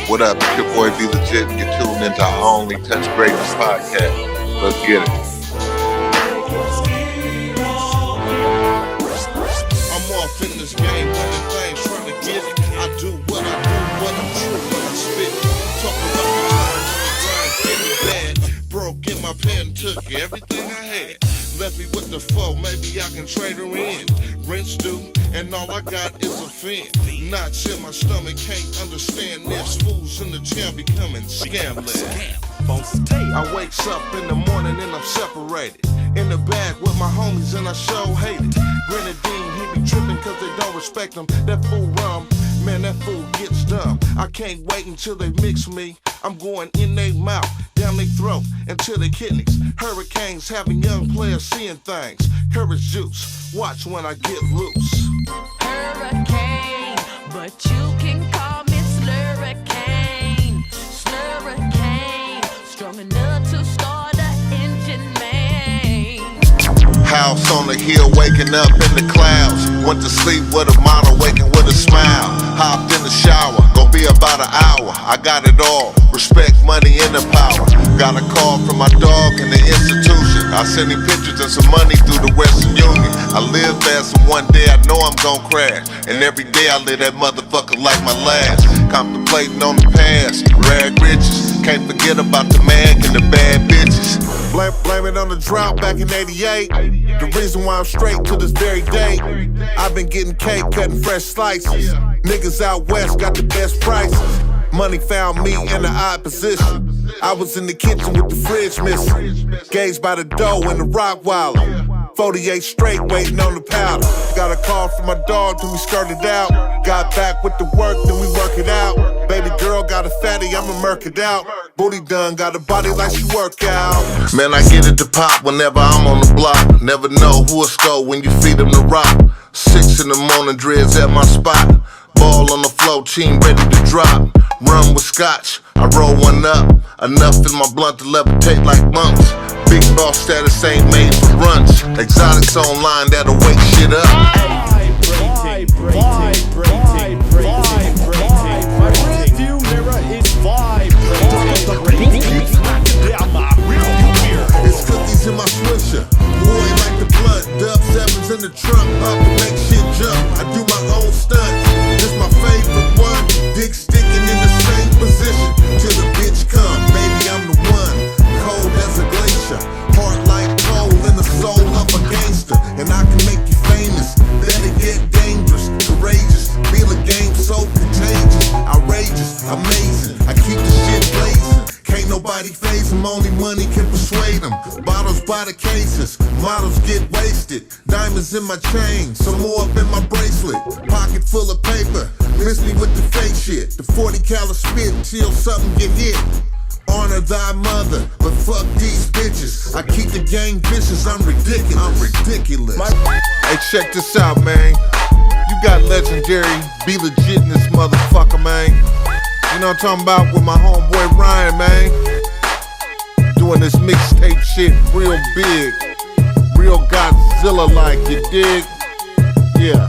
What up? It's your boy Be Legit, and you're tuned into our only Touch Greatness podcast. Let's get it. I'm off in this game, running things, trying to get it. I do what I do, what I'm true, when I spit. Talk about the times on the grind, getting bad. Broke in my pen, took everything I had. Left me with the foe, maybe I can trade her in. Rinse due, and all I got is a fin. Knots in my stomach, can't understand this. Fools in the gym becoming scamless. I wakes up in the morning and I'm separated. In the bag with my homies and I show hate it. Grenadine, he be tripping cause they don't respect him. That fool rum, man, that fool gets dumb. I can't wait until they mix me. I'm going in their mouth, down their throat, into their kidneys. Hurricanes having young players seeing things. Courage juice, watch when I get loose. Hurricane, but you can call me Slurricane. Slurricane, strong enough to start an engine, man. House on the hill, waking up in the clouds. Went to sleep with a model, waking with a smile. Hopped in the shower, gon' be about an hour. I got it all, respect, money, and the power. Got a call from my dog in the institution. I send him pictures and some money through the Western Union. I live fast and one day I know I'm gon' crash. And every day I live that motherfucker like my last. Contemplating on the past, rag riches. Can't forget about the man and the bad bitches. Blame it on the drought back in 88. The reason why I'm straight to this very day. I've been getting cake, cutting fresh slices. Niggas out west got the best prices. Money found me in the odd position. I was in the kitchen with the fridge missing. Gazed by the dough in the rock wallet. 48 straight waiting on the powder. Got a call from my dog, then we skirted out. Got back with the work, then we work it out. Baby girl got a fatty, I'ma murk it out. Booty done, got a body like she work out. Man, I get it to pop whenever I'm on the block. Never know who'll score when you feed them the rock. 6 in the morning, dreads at my spot. Ball on the floor, team ready to drop. Rum with scotch, I roll one up. Enough in my blunt to levitate like monks. Big boss status ain't made for runts. Exotics online that'll wake shit up. Vibrating. My rearview mirror is vibrating. Down my rearview mirror. It's cookies in my swisher. Boy like the blunt. Dub 7s in the trunk. Up to make shit jump. I do my own stunts. This my favorite one. Dick sticking in the same position till the bitch come. Baby, I'm the one. Cold as a glacier. Heart like coal in the soul of a gangster. And I can make you famous. Then it get dangerous. Courageous. Feel a game so contagious. Outrageous. Amazing. I keep the shit blazing. Can't nobody phase them, only money can persuade them. Bottles by the cases, models get wasted. Diamonds in my chain, some more up in my bracelet. Pocket full of paper, miss me with the fake shit. The 40 cal spit till something get hit. Honor thy mother, but fuck these bitches. I keep the gang vicious, I'm ridiculous. Hey, check this out, man. You got legendary, be legit in this motherfucker, man. You know what I'm talking about with my homeboy Ryan, man. Doing this mixtape shit real big. Real Godzilla-like, you dig? Yeah.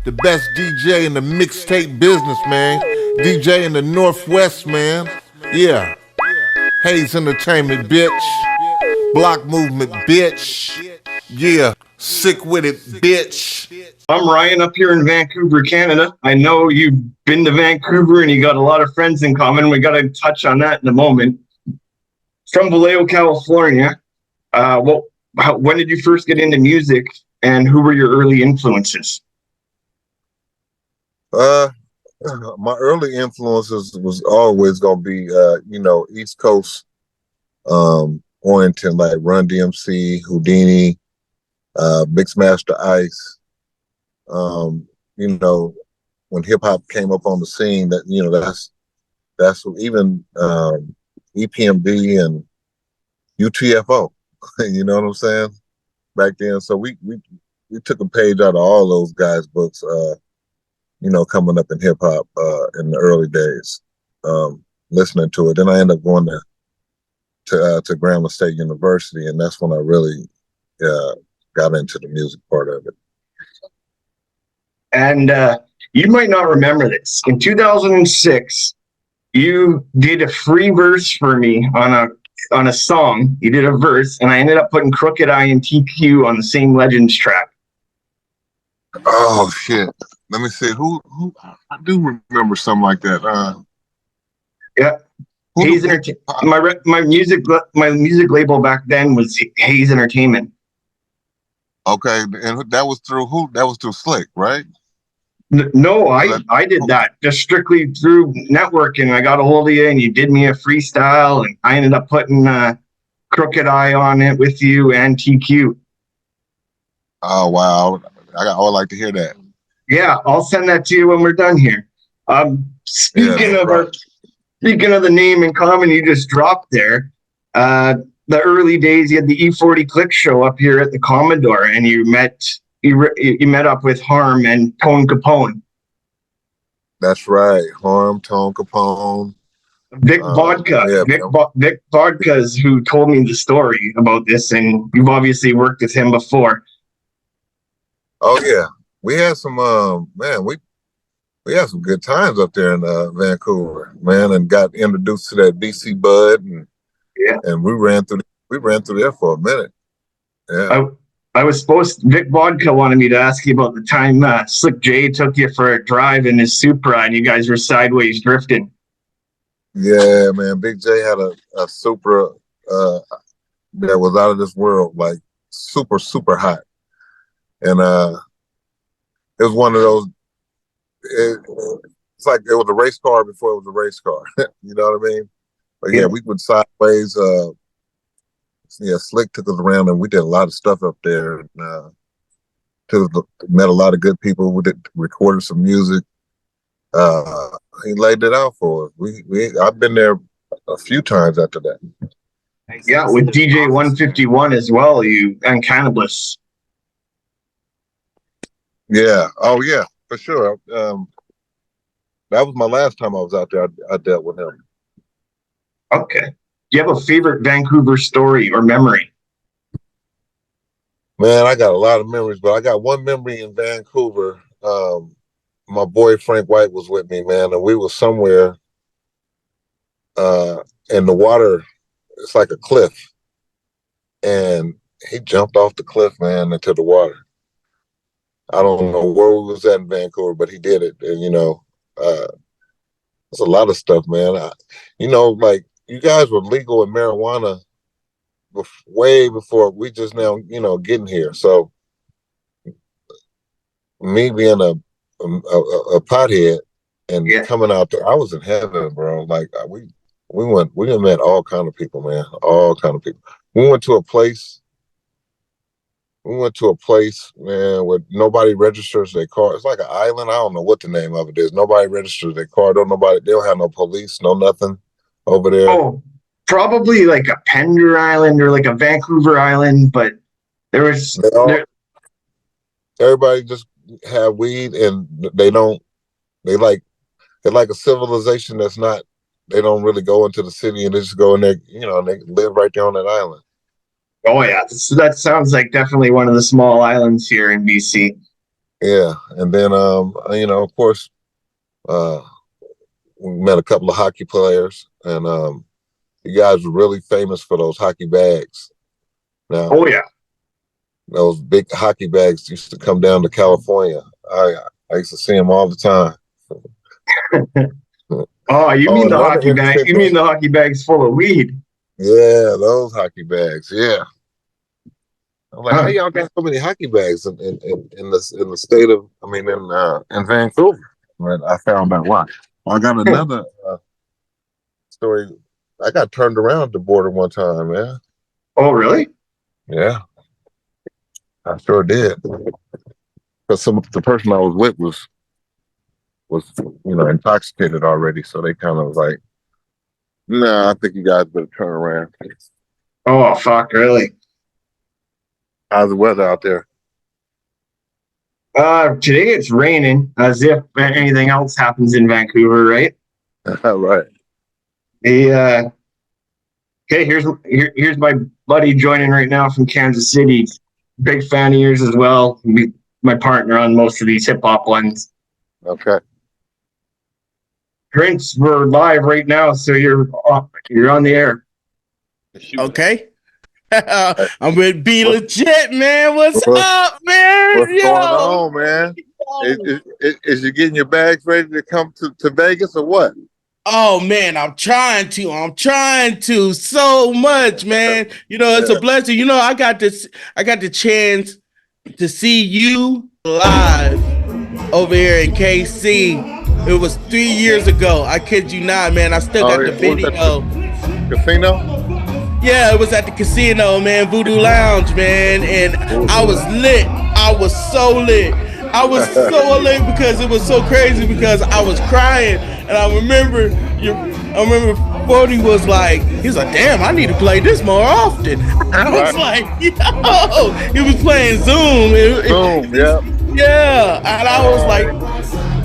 The best DJ in the mixtape business, man. DJ in the Northwest, man. Yeah. Hayes Entertainment, bitch. Block Movement, bitch. Yeah. Sick with it, bitch. I'm Ryan up here in Vancouver, Canada. I know you've been to Vancouver and you got a lot of friends in common. We got to touch on that in a moment. From Vallejo, California, when did you first get into music and who were your early influences? My early influences was always going to be, East Coast oriented, like Run DMC, Houdini, Mixmaster Ice. When hip hop came up on the scene, that's even EPMD and UTFO. You know what I'm saying? Back then, so we took a page out of all those guys' books. Coming up in hip hop in the early days, listening to it. Then I ended up going to Grambling State University, and that's when I really got into the music part of it. And You might not remember this. In 2006, you did a free verse for me on a song. You did a verse, and I ended up putting Crooked Eye and TQ on the same Legends track. Oh shit! Let me see. Who? I do remember something like that. Yeah. Who Hayes do- Entertainment. My music label back then was Hayes Entertainment. Okay, and that was through who? That was through Slick, right? No, I did that just strictly through networking. I got a hold of you, and you did me a freestyle, and I ended up putting Crooked Eye on it with you and TQ. Oh wow! I would like to hear that. Yeah, I'll send that to you when we're done here. Speaking of the name in common you just dropped there, the early days, you had the E40 Click show up here at the Commodore, and you met up with Harm and Tone Capone. That's right. Harm, Tone Capone. Vic Vodka. Yeah, Vic Vodka is who told me the story about this, and you've obviously worked with him before. Oh yeah, we had some man. We had some good times up there in Vancouver, man, and got introduced to that BC Bud, and we ran through there for a minute. Yeah. Vic Vodka wanted me to ask you about the time Slick J took you for a drive in his Supra and you guys were sideways drifting. Yeah, man. Big J had a Supra that was out of this world, like super, super hot. And it was one of those, it's like it was a race car before it was a race car. You know what I mean? But yeah, we went sideways. Slick took us around and we did a lot of stuff up there. And, met a lot of good people. We recorded some music. He laid it out for us. I've been there a few times after that. Yeah, with DJ 151 as well, you and Cannabis. Yeah. Oh yeah, for sure. That was my last time I was out there. I dealt with him. Okay. Do you have a favorite Vancouver story or memory? Man, I got a lot of memories, but I got one memory in Vancouver. My boy Frank White was with me, man, and we were somewhere in the water. It's like a cliff, and he jumped off the cliff, man, into the water. I don't know where we was at in Vancouver, but he did it, and there's a lot of stuff, man. Like you guys were legal in marijuana way before we just now, getting here. So me being a pothead and coming out there, I was in heaven, bro. Like we met all kind of people, man. All kind of people. We went to a place, man, where nobody registers their car. It's like an island. I don't know what the name of it is. Nobody registers their car. They don't have no police, no nothing over there. Oh, probably like a Pender Island or like a Vancouver Island, but there was everybody just have weed and they're like a civilization that's not, they don't really go into the city and they just go in there, and they live right there on that island. Oh yeah, so that sounds like definitely one of the small islands here in BC. Yeah, and then of course, we met a couple of hockey players, and you guys were really famous for those hockey bags. Now, oh yeah, those big hockey bags used to come down to California. I used to see them all the time. Oh, you mean the hockey bag? You mean the hockey bags full of weed? Yeah, those hockey bags. Yeah. I'm like, how y'all got so many hockey bags in the state of, in Vancouver? But I found out why. I got another story. I got turned around at the border one time, man. Oh, really? Yeah, I sure did. Because the person I was with was intoxicated already, so they kind of was like, "Nah, I think you guys better turn around." Oh, fuck, really? How's the weather out there? Today it's raining, as if anything else happens in Vancouver, right? Right. Okay, here's my buddy joining right now from Kansas City. Big fan of yours as well. My partner on most of these hip hop ones. Okay. Prince, we're live right now, so you're on the air. Okay. I'm with Be Legit, man. What's up, man? What's Yo. going on, man? Is you getting your bags ready to come to Vegas or what? Oh man, I'm trying to so much, man. You know, it's a blessing. You know, I got the chance to see you live over here in KC. It was 3 years ago. I kid you not, man. I still got the What was that, video. casino? Yeah, it was at the casino, man, Voodoo Lounge, man, and I was lit. I was so lit. I was so lit because it was so crazy because I was crying, and I remember 40 was like, he was like, damn, I need to play this more often. I was like, yo, he was playing Zoom. Boom, yeah. Yeah, and I was like,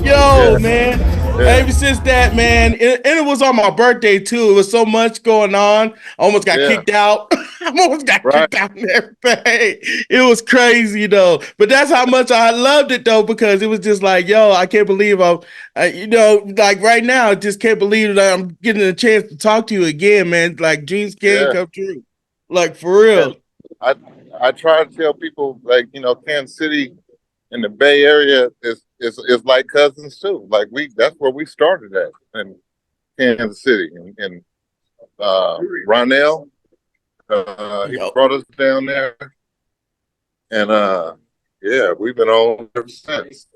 yo, man. Yeah. Ever since that, man, and it was on my birthday too. It was so much going on. I almost got kicked out. I almost got kicked out and everything. It was crazy though. But that's how much I loved it though, because it was just like, yo, I can't believe you know, like right now, I just can't believe that I'm getting a chance to talk to you again, man. Like dreams can come true. Like for real. Yeah. I try to tell people, like, you know, Kansas City in the Bay Area is like cousins too. Like that's where we started at in Kansas City, and Ronell, he brought us down there, and yeah, we've been on ever since.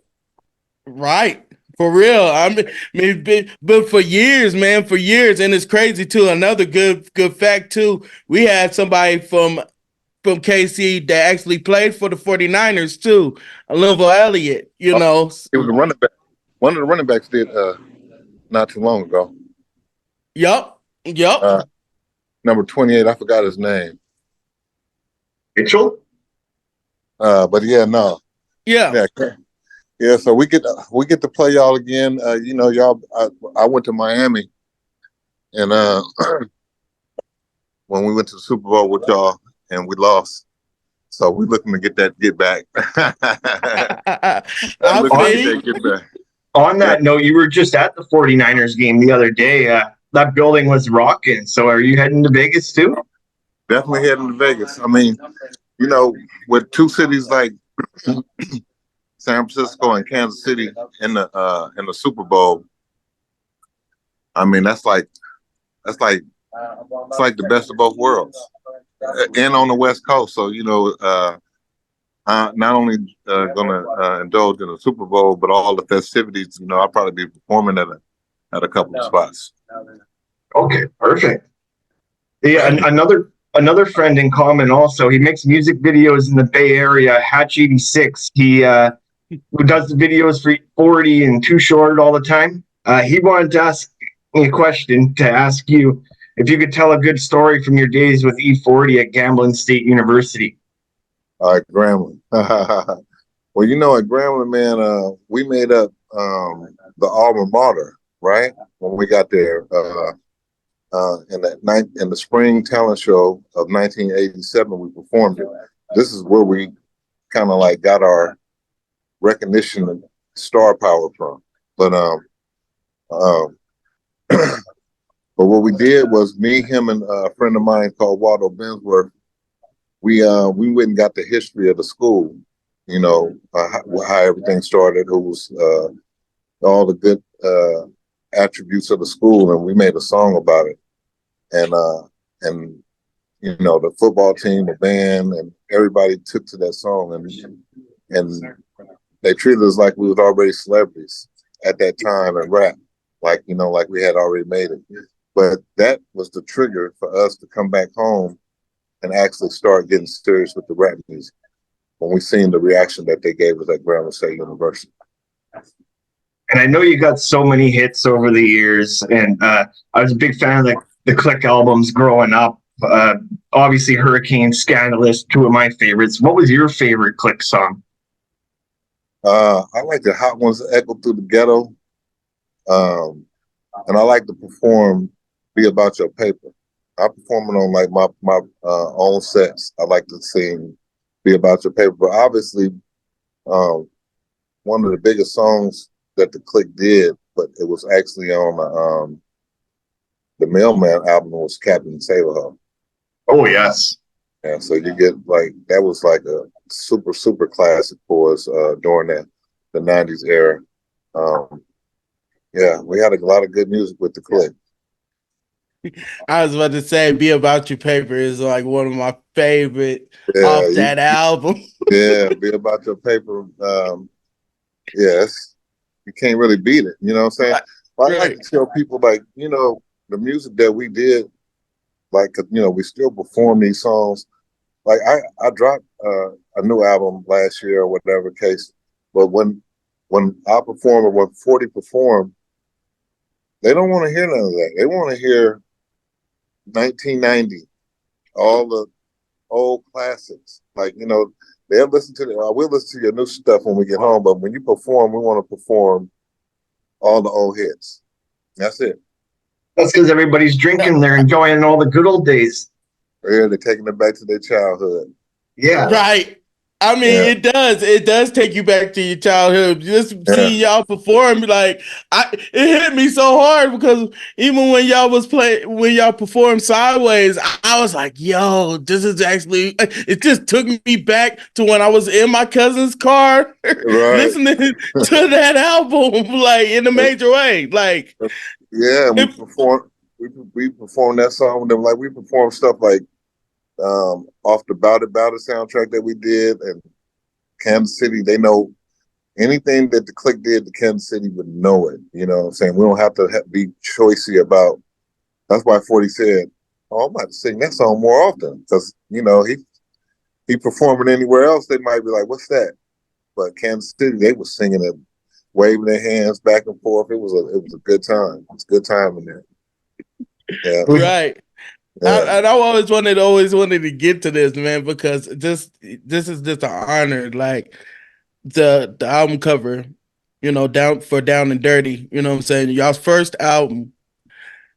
Right. For real. I mean, but for years, man, for years. And it's crazy too. Another good fact too. We had somebody from KC that actually played for the 49ers too. Linville Elliott, you know. He was a running back. One of the running backs did not too long ago. Yep. Number 28, I forgot his name. Mitchell? But yeah, no. Yeah. Yeah, so we get to play y'all again. You know, y'all. I went to Miami, and when we went to the Super Bowl with y'all, and we lost, so we're looking to get back. On that note, you were just at the 49ers game the other day. That building was rocking. So are you heading to Vegas too? Definitely heading to Vegas. I mean, you know, with two cities like San Francisco and Kansas City in the Super Bowl, I mean it's like the best of both worlds, and on the West Coast. So you know, not only gonna indulge in the Super Bowl, but all the festivities. You know, I'll probably be performing at a couple of spots. Okay, perfect. Yeah, another friend in common also. He makes music videos in the Bay Area. Hatch 86. He who does the videos for 40 and Too Short all the time. He wanted to ask me a question to ask you if you could tell a good story from your days with E40 at Grambling State University. All right, Grambling. Well, you know, at Grambling, man, we made up the alma mater, right? When we got there in the spring talent show of 1987, we performed it. This is where we kind of like got our recognition and star power from. But but what we did was me, him, and a friend of mine called Waldo Bensworth. We went and got the history of the school, you know, how everything started, who was all the good attributes of the school, and we made a song about it. And you know, the football team, the band, and everybody took to that song, and they treated us like we was already celebrities at that time and rap, like, you know, like we had already made it. But that was the trigger for us to come back home and actually start getting serious with the rap music when we seen the reaction that they gave us at Grambling State University. And I know you got so many hits over the years, and I was a big fan of the Click albums growing up. Obviously, Hurricane, Scandalous, two of my favorites. What was your favorite Click song? I like the Hot Ones Echo Through the Ghetto. And I like to perform Be About Your Paper. I perform it on like my own sets. I like to sing Be About Your Paper. But obviously, one of the biggest songs that the Click did, but it was actually on the Mailman album was Captain Sailor. Oh yes. Yeah, so you get like that was like a super classic for us during the '90s era. Yeah, we had a lot of good music with the Click. I was about to say, "Be About Your Paper" is like one of my favorite off that album. Yeah, Be About Your Paper. Yes, you can't really beat it. You know what I'm saying? Right. I like to tell people, like, the music that we did, like, we still perform these songs. Like I dropped a new album last year or whatever case, but when I perform or when 40 perform, they don't want to hear none of that. They want to hear 1990, all the old classics. Like, they'll listen to we'll listen to your new stuff when we get home, but when you perform, we want to perform all the old hits. That's it. That's because everybody's drinking. They're enjoying all the good old days. Yeah, they're taking it back to their childhood. Yeah. Right. I mean, it does. It does take you back to your childhood. Just seeing y'all perform, like it hit me so hard because even when y'all performed Sideways, I was like, "Yo, this is actually." It just took me back to when I was in my cousin's car, listening to that album, like in a major way. Like, yeah, we performed that song with them. Like we performed stuff like off the Bout It soundtrack that we did, and Kansas City, they know anything that the Click did to Kansas City would know it. You know what I'm saying? We don't have to be choicy about. That's why 40 said, "Oh, I'm about to sing that song more often," because he performing anywhere else, they might be like, "What's that?" But Kansas City, they was singing it, waving their hands back and forth. It was a good time. It's a good time in there. Yeah. Right. And I always wanted to get to this, man, because this is just an honor. Like the album cover, Down and Dirty, you know what I'm saying? Y'all's first album.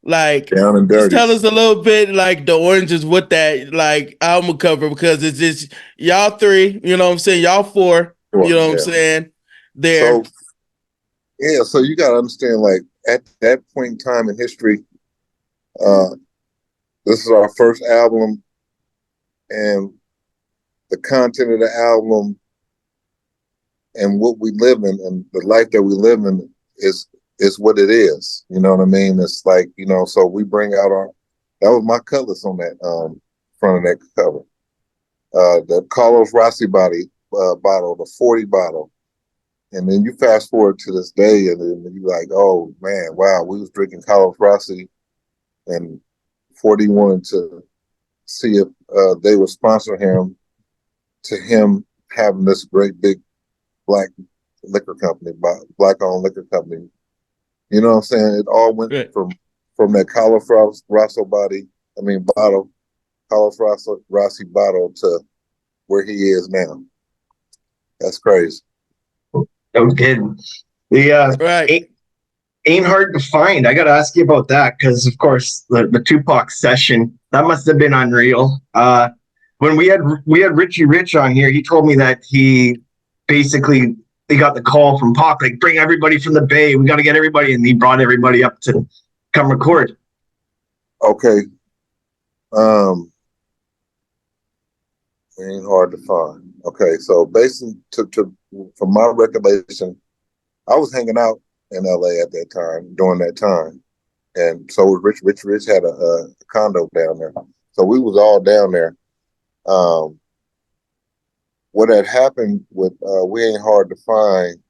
Like, Down and just Dirty. tell us a little bit, like the oranges with that, like album cover, because it's just y'all three, you know what I'm saying? Y'all four, you know what I'm saying? There. So you gotta understand, like at that point in time in history, this is our first album, and the content of the album and what we live in and the life that we live in is what it is. You know what I mean? It's like, so we bring out that was my colors on that front of that cover. The Carlos Rossi bottle, the 40 bottle. And then you fast forward to this day and then you're like, oh man, wow, we was drinking Carlos Rossi and 40 wanted to see if they would sponsor him to him having this great big black liquor company, black-owned liquor company. You know what I'm saying? It all went from that Carlos Rossi bottle, Carlos Rossi bottle to where he is now. That's crazy. No kidding. The ain't hard to find. I got to ask you about that because, of course, the Tupac session that must have been unreal. When we had Richie Rich on here, he told me that he basically they got the call from Pac, like bring everybody from the Bay. We got to get everybody, and he brought everybody up to come record. Okay. Ain't hard to find. Okay, so basically, from my recollection, I was hanging out in LA at that time, during that time. And so Rich had a condo down there. So we was all down there. What had happened with We Ain't Hard to Find,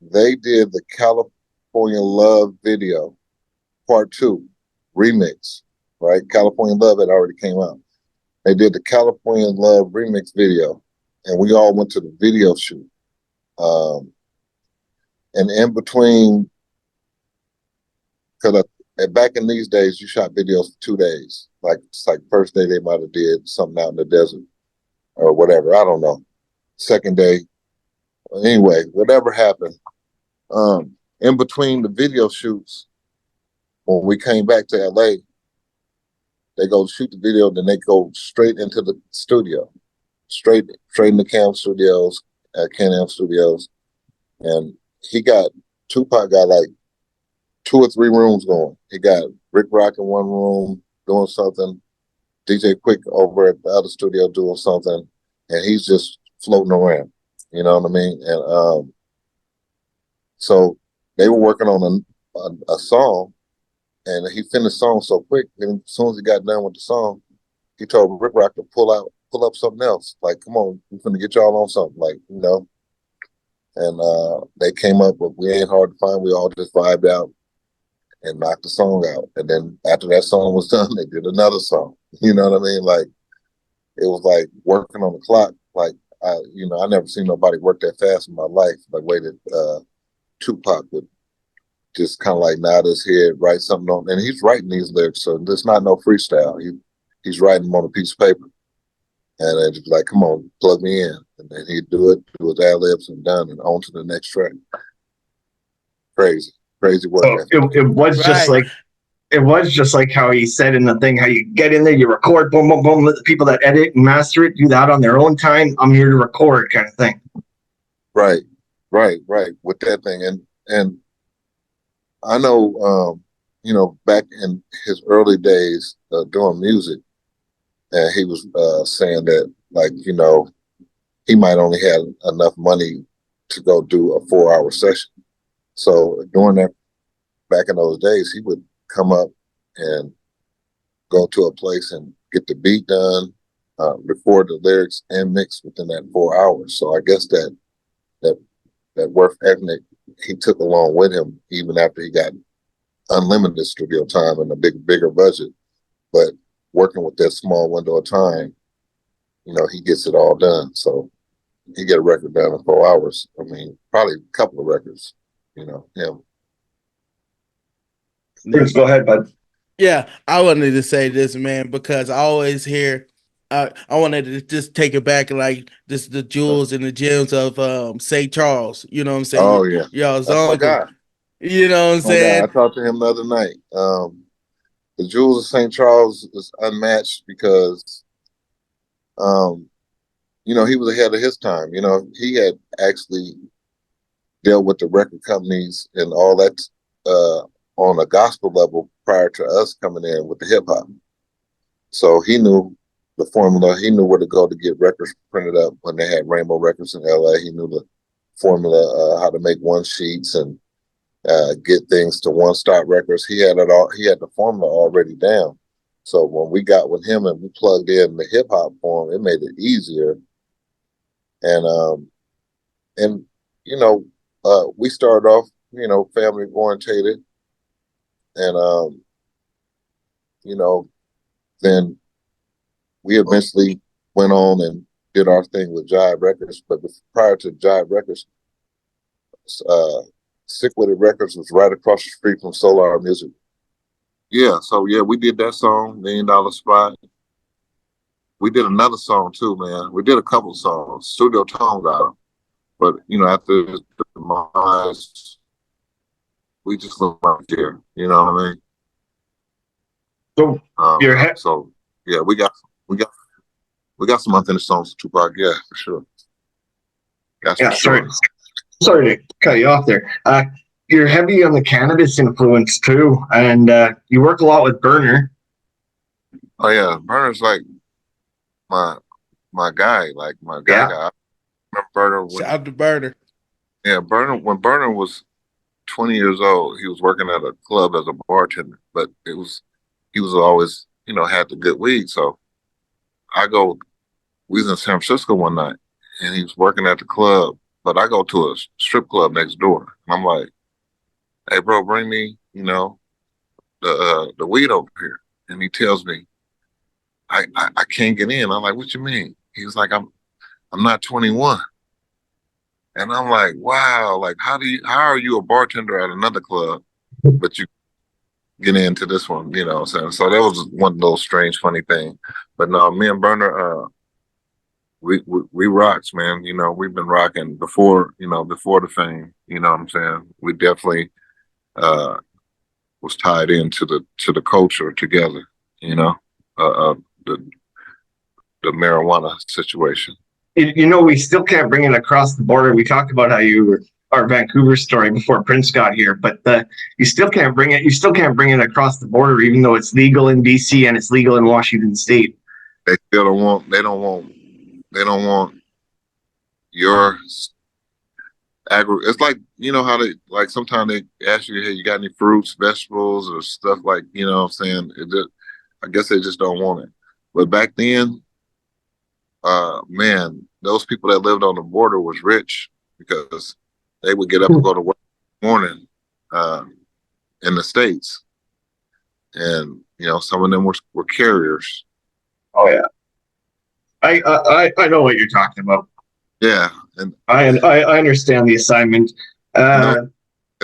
they did the California Love video, part 2, remix, right? California Love had already came out. They did the California Love remix video, and we all went to the video shoot. And in between, because back in these days, you shot videos for 2 days. Like first day they might have did something out in the desert or whatever. I don't know. Second day, anyway, whatever happened. In between the video shoots, when we came back to LA, they go shoot the video, then they go straight into the studio, straight in the Can-Am Studios, and Tupac got like 2 or 3 rooms going. He got Rick Rock in one room doing something, DJ Quick over at the other studio doing something, and he's just floating around. You know what I mean? And so they were working on a song, and he finished the song so quick. And as soon as he got done with the song, he told Rick Rock to pull up something else. Like, come on, we're gonna get y'all on something. Like, you know. And they came up with "We Ain't Hard to Find." We all just vibed out and knocked the song out. And then after that song was done, they did another song. You know what I mean? Like, it was like working on the clock. Like, I never seen nobody work that fast in my life. The way that Tupac would just kind of like nod his head, write something on, and he's writing these lyrics, so there's not no freestyle. He's writing them on a piece of paper, and it's like, come on, plug me in, and then he'd do his ad-libs and done, and on to the next track. Crazy work. So it was just like, it was just like how he said in the thing, how you get in there, you record, boom, boom, boom, let the people that edit and master it do that on their own time. I'm here to record, kind of thing. Right. With that thing, and I know, back in his early days doing music, and he was saying that, like, he might only have enough money to go do a 4-hour session. So during that, back in those days, he would come up and go to a place and get the beat done, record the lyrics, and mix within that 4 hours. So I guess that work ethic he took along with him, even after he got unlimited studio time and a bigger budget. But working with that small window of time, he gets it all done. So he get a record done in 4 hours. I mean, probably a couple of records, him. Please go ahead, bud. Yeah, I wanted to say this, man, because I always hear. I wanted to just take it back, like this, the jewels and the gems of St. Charles. You know what I'm saying? Oh yeah, y'all's that's my uncle. guy. You know what I'm saying? I talked to him the other night. The jewels of St. Charles is unmatched because, he was ahead of his time. He had actually dealt with the record companies and all that on a gospel level prior to us coming in with the hip hop. So he knew the formula. He knew where to go to get records printed up when they had Rainbow Records in LA. He knew the formula, how to make one sheets and get things to One Stop Records. He had it all. He had the formula already down. So when we got with him and we plugged in the hip hop for him, it made it easier. And we started off, family orientated, and then we eventually went on and did our thing with Jive Records. But prior to Jive Records, Sick With It Records was right across the street from Solar Music. Yeah, so yeah, we did that song, $1 Million Spot. We did another song too, man. We did a couple songs. Studio Tone got them. But, after the demise, we just looked right there. You know what I mean? So yeah, we got some unfinished songs to Tupac, yeah, for sure. Sorry to cut you off there. You're heavy on the cannabis influence too, and you work a lot with Burner. Oh yeah, Burner's like my guy, like my guy. I remember Burner. Shout out to Burner. Yeah, when Burner was 20 years old, he was working at a club as a bartender, but he was always, had the good weed. So we was in San Francisco one night and he was working at the club, but I go to a strip club next door and I'm like, hey bro, bring me, the weed over here. And he tells me, I can't get in. I'm like, what you mean? He was like, I'm not 21. And I'm like, wow, like how are you a bartender at another club, but you get into this one, what I'm saying? So that was one of those strange, funny things. But no, me and Burner, we rocks, man. We've been rocking before the fame, you know what I'm saying? We definitely was tied into the culture together, the marijuana situation. We still can't bring it across the border. We talked about how you our Vancouver story before Prince got here, but you still can't bring it. You still can't bring it across the border, even though it's legal in BC and it's legal in Washington State. They still don't want. They don't want your It's like, you know how they, like, sometimes they ask you, hey, you got any fruits, vegetables, or stuff, like, you know what I'm saying? I guess they just don't want it. But back then, man, those people that lived on the border was rich, because they would get up and go to work in the morning in the States. And, you know, some of them were carriers. Oh, yeah. I know what you're talking about. Yeah. And I understand the assignment. and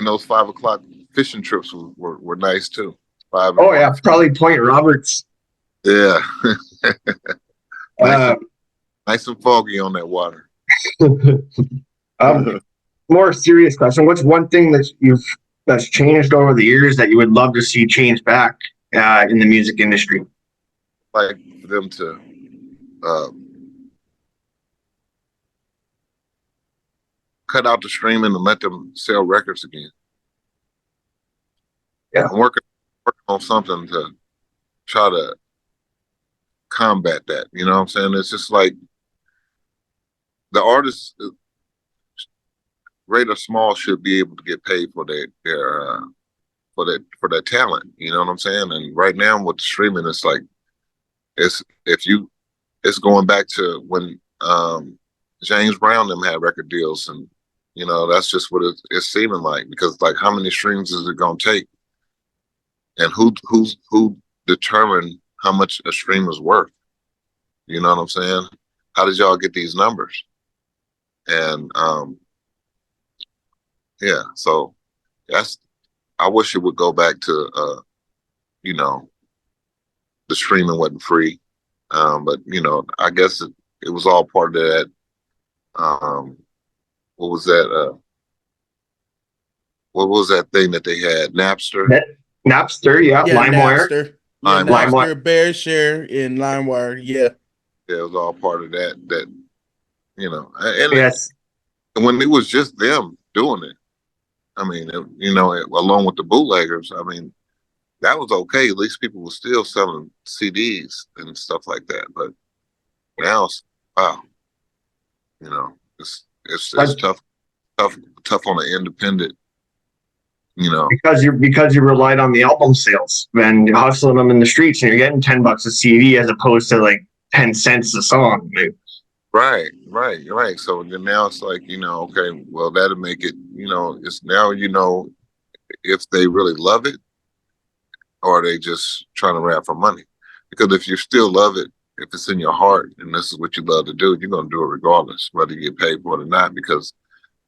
those 5 o'clock fishing trips were nice too. Oh yeah, probably Point Roberts. Yeah. Nice and foggy on that water. More serious question. What's one thing that's changed over the years that you would love to see change back in the music industry? Like for them to cut out the streaming and let them sell records again. Yeah. I'm working on something to try to combat that. You know what I'm saying? It's just like the artists, great or small, should be able to get paid for their talent. You know what I'm saying? And right now with streaming, it's like it's going back to when James Brown them had record deals, and you know, that's just what it's seeming like, because like, how many streams is it gonna take, and who determined how much a stream is worth? You know what I'm saying? How did y'all get these numbers? And yeah, so I wish it would go back to you know, the streaming wasn't free, but you know, I guess it was all part of that. What was that? What was that thing that they had? Napster. Napster, yeah. LimeWire. Napster. Yeah, Napster, BearShare, and LimeWire. Yeah. Yeah, it was all part of that. That, you know, and yes. And when it was just them doing it, I mean, you know, along with the bootleggers, I mean, that was okay. At least people were still selling CDs and stuff like that. But now, wow, you know, it's tough on the independent, you know, because you relied on the album sales and hustling them in the streets, and you're getting $10 a CD as opposed to like 10 cents a song. Right. So then now it's like, you know, okay, well, that'll make it, you know, it's now, you know, if they really love it, or are they just trying to rap for money? Because if you still love it, if it's in your heart and this is what you love to do, you're going to do it regardless, whether you get paid for it or not, because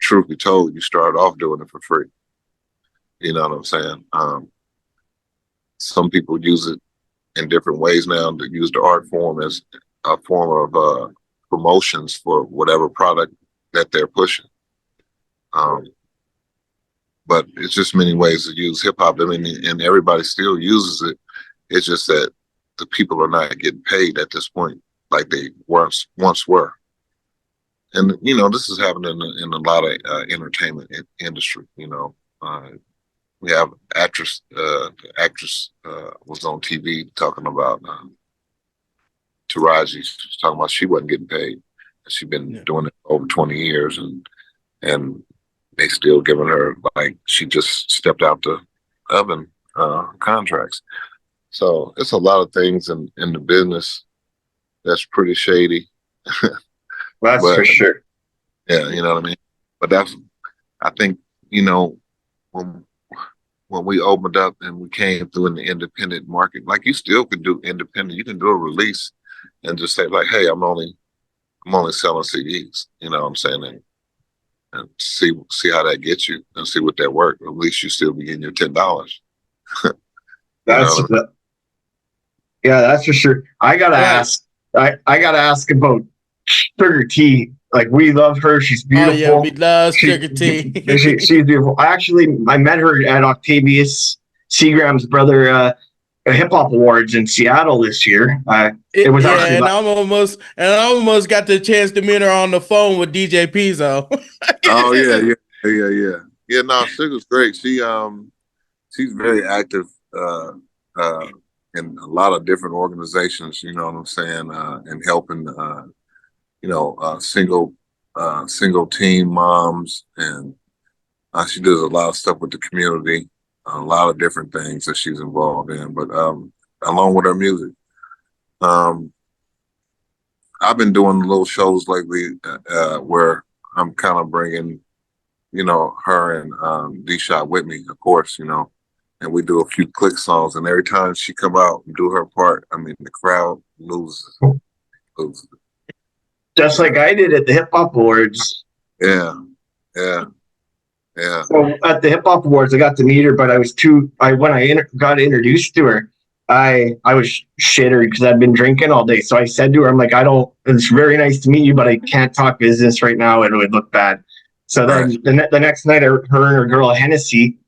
truth be told, you started off doing it for free. You know what I'm saying? Some people use it in different ways now, to use the art form as a form of promotions for whatever product that they're pushing. But it's just many ways to use hip hop. I mean, and everybody still uses it. It's just that the people are not getting paid at this point like they once were. And, you know, this is happening in a lot of entertainment industry, you know. We have the actress was on TV talking about Taraji. She's talking about she wasn't getting paid. She's been doing it over 20 years, and they still giving her, like, she just stepped out the oven contracts. So it's a lot of things in the business that's pretty shady. That's for sure. Yeah, you know what I mean? But I think, you know, when we opened up and we came through in the independent market, like, you still could do independent. You can do a release and just say, like, hey, I'm only selling CDs, you know what I'm saying? And see how that gets you, and see what that works. At least you still be getting your $10. Yeah, that's for sure. I gotta ask. I gotta ask about Sugar T. Like, we love her. She's beautiful. Oh yeah, we love Sugar T. She's beautiful. I met her at Octavius Seagram's brother hip hop awards in Seattle this year. It was actually, and I almost got the chance to meet her on the phone with DJ Pizzo. Oh yeah. Yeah, no, Sugar's great. She's very active uh in a lot of different organizations, you know what I'm saying, and helping single teen moms, and she does a lot of stuff with the community, a lot of different things that she's involved in. But along with her music, um, I've been doing little shows lately where I'm kind of bringing, her and D-Shot with me, of course, and we do a few click songs. And every time she come out and do her part, I mean, the crowd loses. Just like I did at the Hip Hop Awards. Yeah. So at the Hip Hop Awards, I got to meet her, but when I got introduced to her, I was shittered because I'd been drinking all day. So I said to her, I'm like, it's very nice to meet you, but I can't talk business right now. It would look bad. So then the next night, her and her girl, Henny,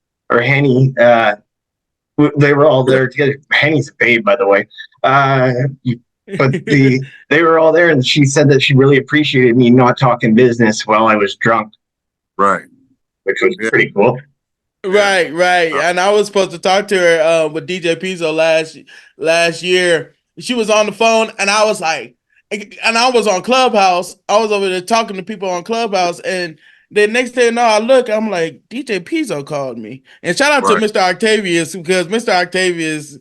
they were all there together. Henny's a babe, by the way. But they were all there, and she said that she really appreciated me not talking business while I was drunk. Right. Which was pretty cool. Right. And I was supposed to talk to her with DJ Pizzo last year. She was on the phone, and I was like, and I was on Clubhouse. I was over there talking to people on Clubhouse, and the next thing you know, I'm like, DJ Pizzo called me. And shout out to Mr. Octavius, because Mr. Octavius,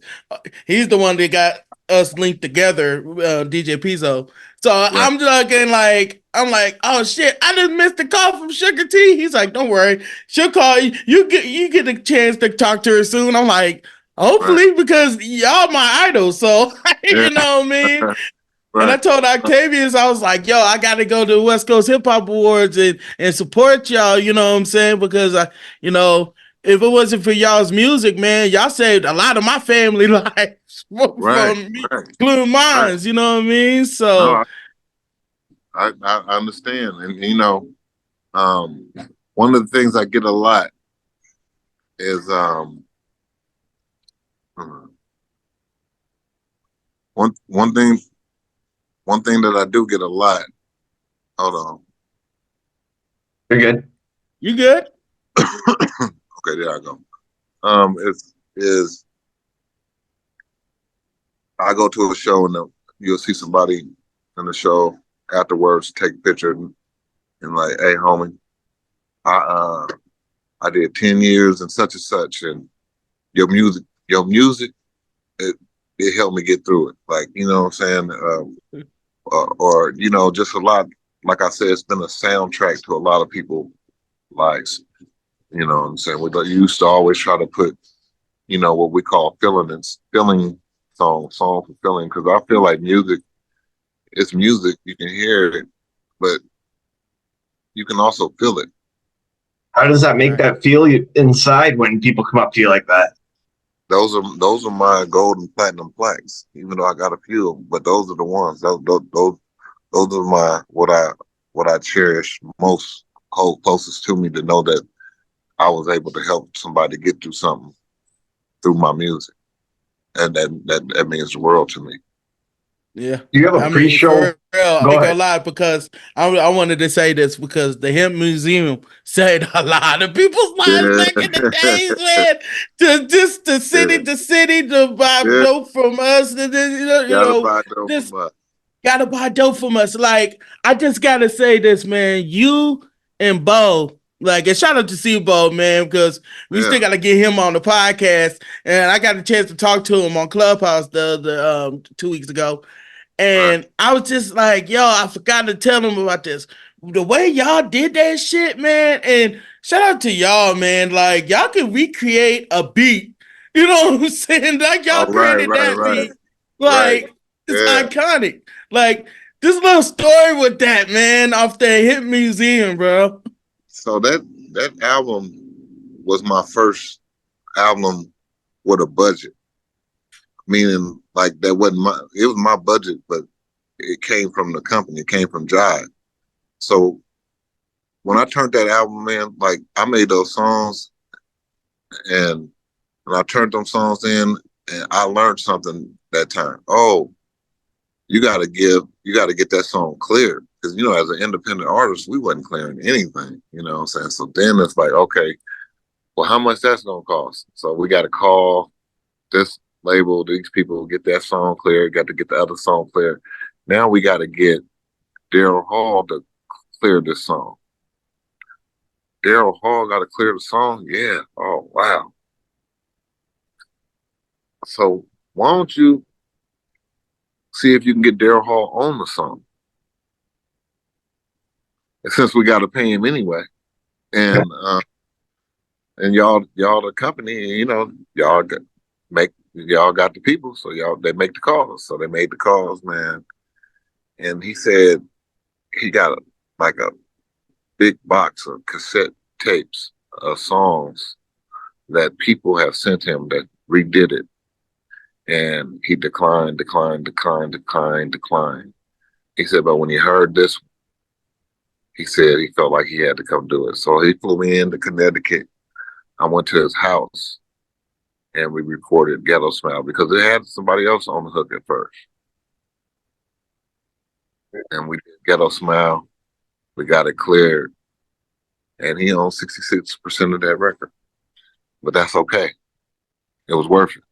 he's the one that got us linked together, DJ Pizzo. So I'm I'm like, oh shit, I just missed the call from Sugar T. He's like, don't worry, she'll call you. You get a chance to talk to her soon. I'm like, hopefully, because y'all my idols. So you know what I mean? Right. And I told Octavius, I was like, yo, I got to go to the West Coast Hip Hop Awards and support y'all, you know what I'm saying? Because, if it wasn't for y'all's music, man, y'all saved a lot of my family lives from me, including mine, you know what I mean? So. No, I understand. And, one of the things I get a lot is one thing that I do get a lot. Hold on. You're good. You good? Okay, there I go. Is I go to a show and you'll see somebody in the show afterwards take a picture and like, hey, homie, I did 10 years and such, and your music, it helped me get through it. Like, you know what I'm saying? Or just a lot, like I said, it's been a soundtrack to a lot of people's lives. You know what I'm saying? We used to always try to put, what we call filling song for filling, because I feel like it's music, you can hear it, but you can also feel it. How does that make that feel inside when people come up to you like that? Those are my gold and platinum plaques, even though I got a few, but those are the ones. Those are my what I cherish most, hold closest to me, to know that I was able to help somebody get through something through my music, and that means the world to me. Yeah. Do you have a pre-show? I ain't gonna lie, because I wanted to say this because the Hemp Museum saved a lot of people's lives back in the days, man. To city to city to buy dope from us. Gotta buy dope from us. Like, I just gotta say this, man. You and Bo, like, and shout out to C-Bo, man, because we still gotta get him on the podcast. And I got a chance to talk to him on Clubhouse the 2 weeks ago. And I was just like, yo, I forgot to tell him about this. The way y'all did that shit, man. And shout out to y'all, man. Like, y'all can recreate a beat. You know what I'm saying? Like, y'all created that beat. Like, it's iconic. Like, this little story with that, man, off the Hip Museum, bro. So that album was my first album with a budget. Meaning, like, it was my budget, but it came from the company, it came from Jive. So when I turned that album in, like, I made those songs and I turned them songs in, and I learned something that time. Oh, you gotta get that song clear. because as an independent artist, we wasn't clearing anything. You know what I'm saying? So then it's like, okay, well, how much that's gonna cost? So we got to call this label, these people, get that song cleared, got to get the other song cleared. Now we got to get Daryl Hall to clear this song. Daryl Hall got to clear the song? Yeah. Oh, wow. So why don't you see if you can get Daryl Hall on the song? And since we got to pay him anyway, and y'all the company, y'all got the people, so they make the calls. So they made the calls, man. And he said he got a big box of cassette tapes of songs that people have sent him that redid it. And he declined. He said, but when he heard this, he said he felt like he had to come do it. So he flew me into Connecticut. I went to his house and we recorded Ghetto Smile because it had somebody else on the hook at first. And we did Ghetto Smile. We got it cleared. And he owns 66% of that record. But that's okay. It was worth it.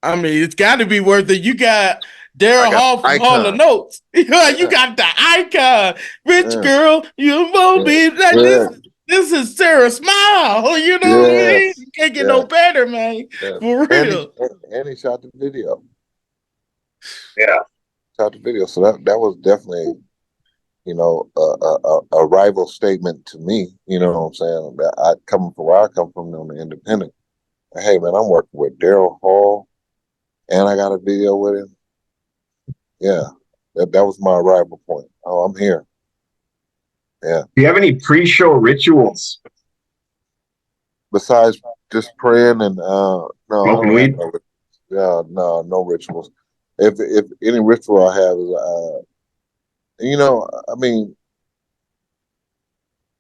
I mean, it's got to be worth it. You got Daryl Hall from Hall of Notes. You got the icon. Rich girl, you won't be like this is Sarah Smile. You know what I mean? You can't get no better, man. For real. And he shot the video. Yeah. Shot the video. So that was definitely, a rival statement to me. You know what I'm saying? I coming from where I come from on the independent. Hey man, I'm working with Daryl Hall and I got a video with him. Yeah. That was my arrival point. Oh, I'm here. Yeah. Do you have any pre-show rituals? Besides just praying and no, smoking weed? No rituals. If any ritual I have is I mean,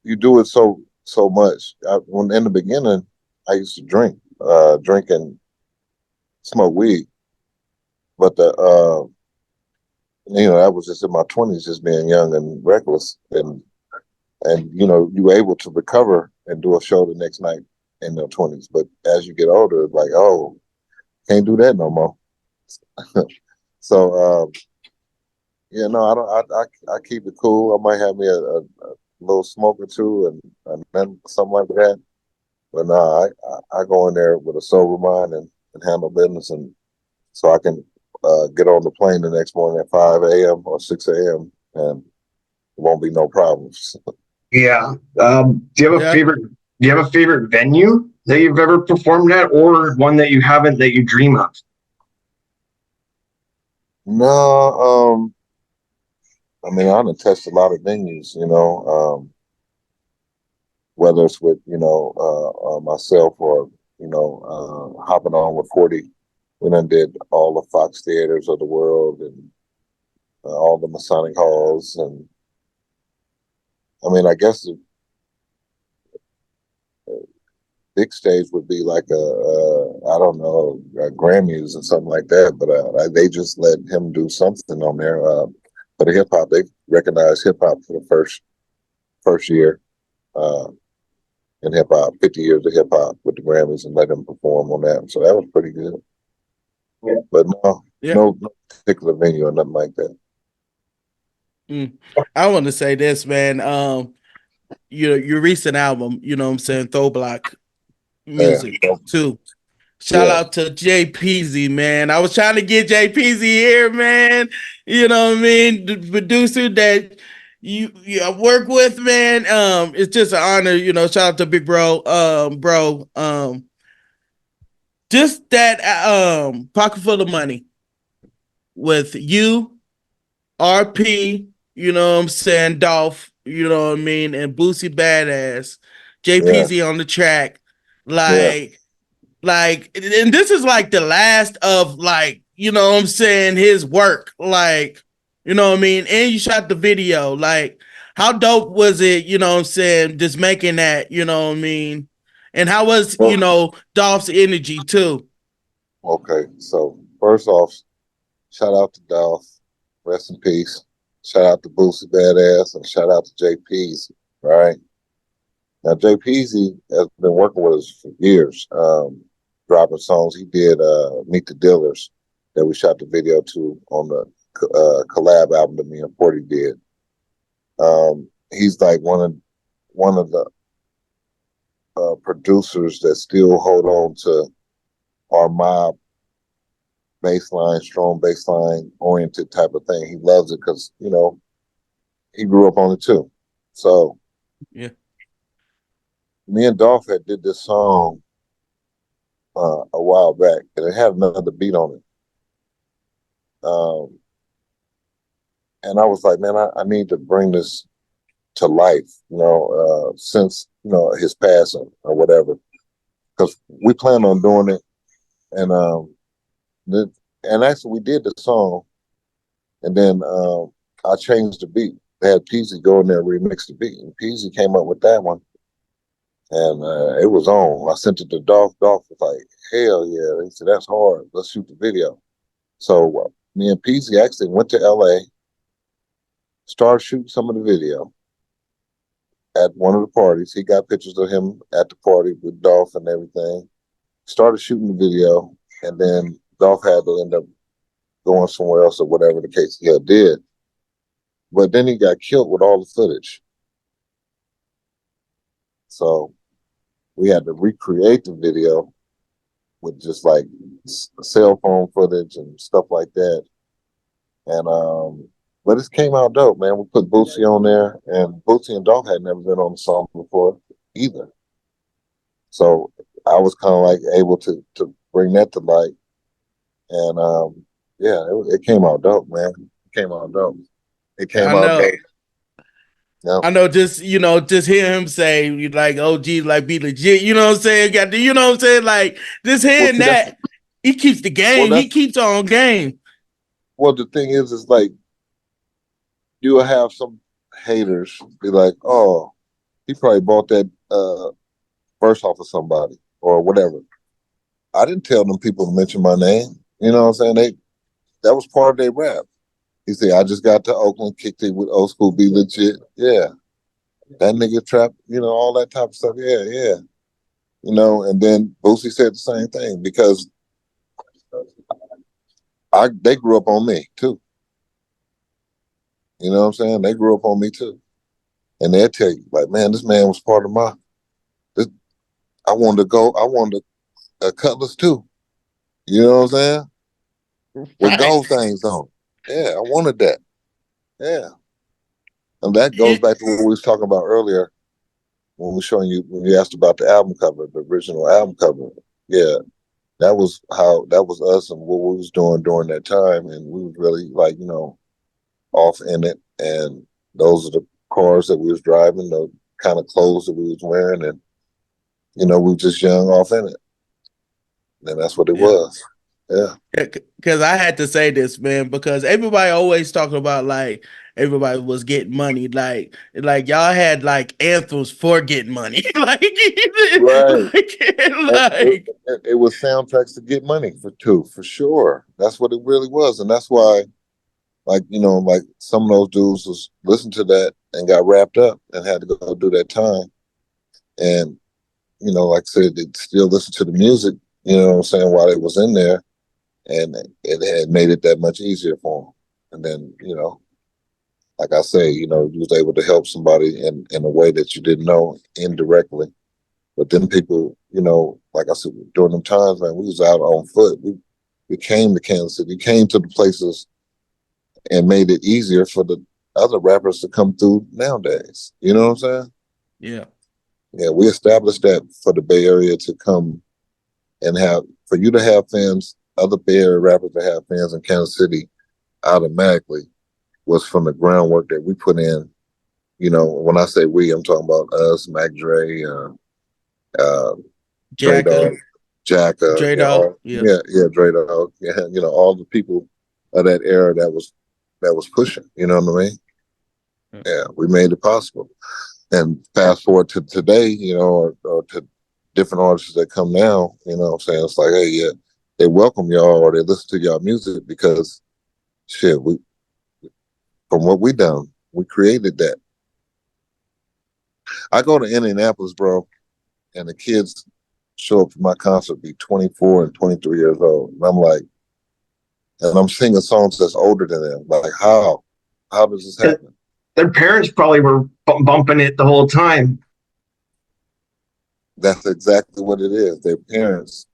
you do it so much. When in the beginning, I used to drink and smoke weed, but that was just in my 20s, just being young and reckless, and you were able to recover and do a show the next night in your 20s. But as you get older, it's like, oh, can't do that no more. So I don't. I keep it cool. I might have me a little smoke or two and then something like that. But no, I go in there with a sober mind and handle business, and so I can get on the plane the next morning at 5 a.m. or 6 a.m. and it won't be no problems. Yeah. Do you have a favorite? Do you have a favorite venue that you've ever performed at, or one that you haven't that you dream of? No. I mean, I done touched a lot of venues. Whether it's with myself or hopping on with 40. We done did all the Fox Theaters of the world and all the Masonic halls, and I mean, I guess the big stage would be like I don't know, a Grammys or something like that. But they just let him do something on there for the hip hop. They recognized hip hop for the first year. In hip hop, 50 years of hip hop with the Grammys, and let him perform on that. So that was pretty good. Yeah. But no particular venue or nothing like that. I want to say this, man. Your recent album, you know what I'm saying, Throw Block Music too. Shout out to JPZ, man. I was trying to get JPZ here, man. You know what I mean? The producer that you work with, man. It's just an honor, shout out to Big Bro. Just that Pocket Full of Money with you, RP, you know what I'm saying, Dolph, you know what I mean, and Boosie Badass, JPZ on the track, like, and this is like the last of, like, you know what I'm saying, his work, like, you know what I mean, and you shot the video, like, how dope was it, you know what I'm saying, just making that, you know what I mean, and how was, Dolph's energy too? Okay, so first off, shout out to Dolph, rest in peace. Shout out to Boosie Badass and shout out to Jay Peasy, right? Now Jay Peasy has been working with us for years, dropping songs. He did Meet the Dealers that we shot the video to on the collab album that me and Forty did. He's like one of the producers that still hold on to our mob baseline, strong baseline oriented type of thing. He loves it because, you know, he grew up on it too. So yeah, me and Dolph had did this song a while back, and it had another beat on it. And I was like, man, I need to bring this to life, you know, since, you know, his passing or whatever, because we plan on doing it. And and actually we did the song, and then I changed the beat. They had Peasy go in there and remix the beat, and Peasy came up with that one, and it was on. I sent it to Dolph. Dolph was like, hell yeah. He said, that's hard. Let's shoot the video. So me and Peasy actually went to LA, started shooting some of the video at one of the parties. He got pictures of him at the party with Dolph and everything. Started shooting the video, and then Dolph had to end up going somewhere else or whatever the case he did. But then he got killed with all the footage. So we had to recreate the video with just like cell phone footage and stuff like that. And but it came out dope, man. We put Boosie on there, and Boosie and Dolph had never been on the song before either. So I was kind of like able to bring that to light. And yeah, it came out dope, man. It came out dope. It came I out know. dope. Yeah. I know, just, you know, just hear him say, like, OG, like, be legit, you know what I'm saying? Got the, you know what I'm saying? Like, just hearing see, that, he keeps the game. He keeps on game. Well, the thing is like, you will have some haters be like, oh, he probably bought that verse off of somebody or whatever. I didn't tell them people to mention my name. You know what I'm saying? That was part of their rap. He said, I just got to Oakland, kicked it with Old School, Be Legit. Yeah. That nigga trap, you know, all that type of stuff. Yeah, yeah. You know, and then Boosie said the same thing because they grew up on me too. You know what I'm saying? They grew up on me too. And they'll tell you, like, man, this man was part of I wanted a Cutlass too. You know what I'm saying? With gold things on. Yeah, I wanted that. Yeah. And that goes back to what we was talking about earlier when when you asked about the album cover, the original album cover. Yeah. That was us and what we was doing during that time. And we was really like, you know, off in it. And those are the cars that we was driving, the kind of clothes that we was wearing. And, you know, we were just young off in it. And that's what it was. Yeah. Because I had to say this, man, because everybody always talking about like everybody was getting money, like y'all had like anthems for getting money, like, Right. like It was soundtracks to get money for sure. That's what it really was. And that's why, like, you know, like some of those dudes was listening to that and got wrapped up and had to go do that time. And, you know, like I said, they still listen to the music, you know what I'm saying, while it was in there. And it had made it that much easier for them. And then, you know, like I say, you know, you was able to help somebody in a way that you didn't know indirectly. But then people, you know, like I said, during them times, man, we was out on foot. We came to Kansas City, came to the places and made it easier for the other rappers to come through nowadays. You know what I'm saying? Yeah. Yeah, we established that for the Bay Area to come and for you to have fans, other Bay Area rappers to have fans in Kansas City automatically was from the groundwork that we put in. You know, when I say we, I'm talking about us, Mac Dre, Dre Dog, Jacka, Dre yeah, Dog, Dre Dog, yeah, you know, all the people of that era that was pushing. You know what I mean? Yeah, we made it possible. And fast forward to today, you know, or to different artists that come now, you know what I'm saying? It's like, hey, yeah, they welcome y'all or they listen to y'all music because shit, from what we done. We created that. I go to Indianapolis, bro, and the kids show up for my concert, be 24 and 23 years old. And I'm like, and I'm singing songs that's older than them. Like, how? How does this happen? Their parents probably were bumping it the whole time. That's exactly what it is. Their parents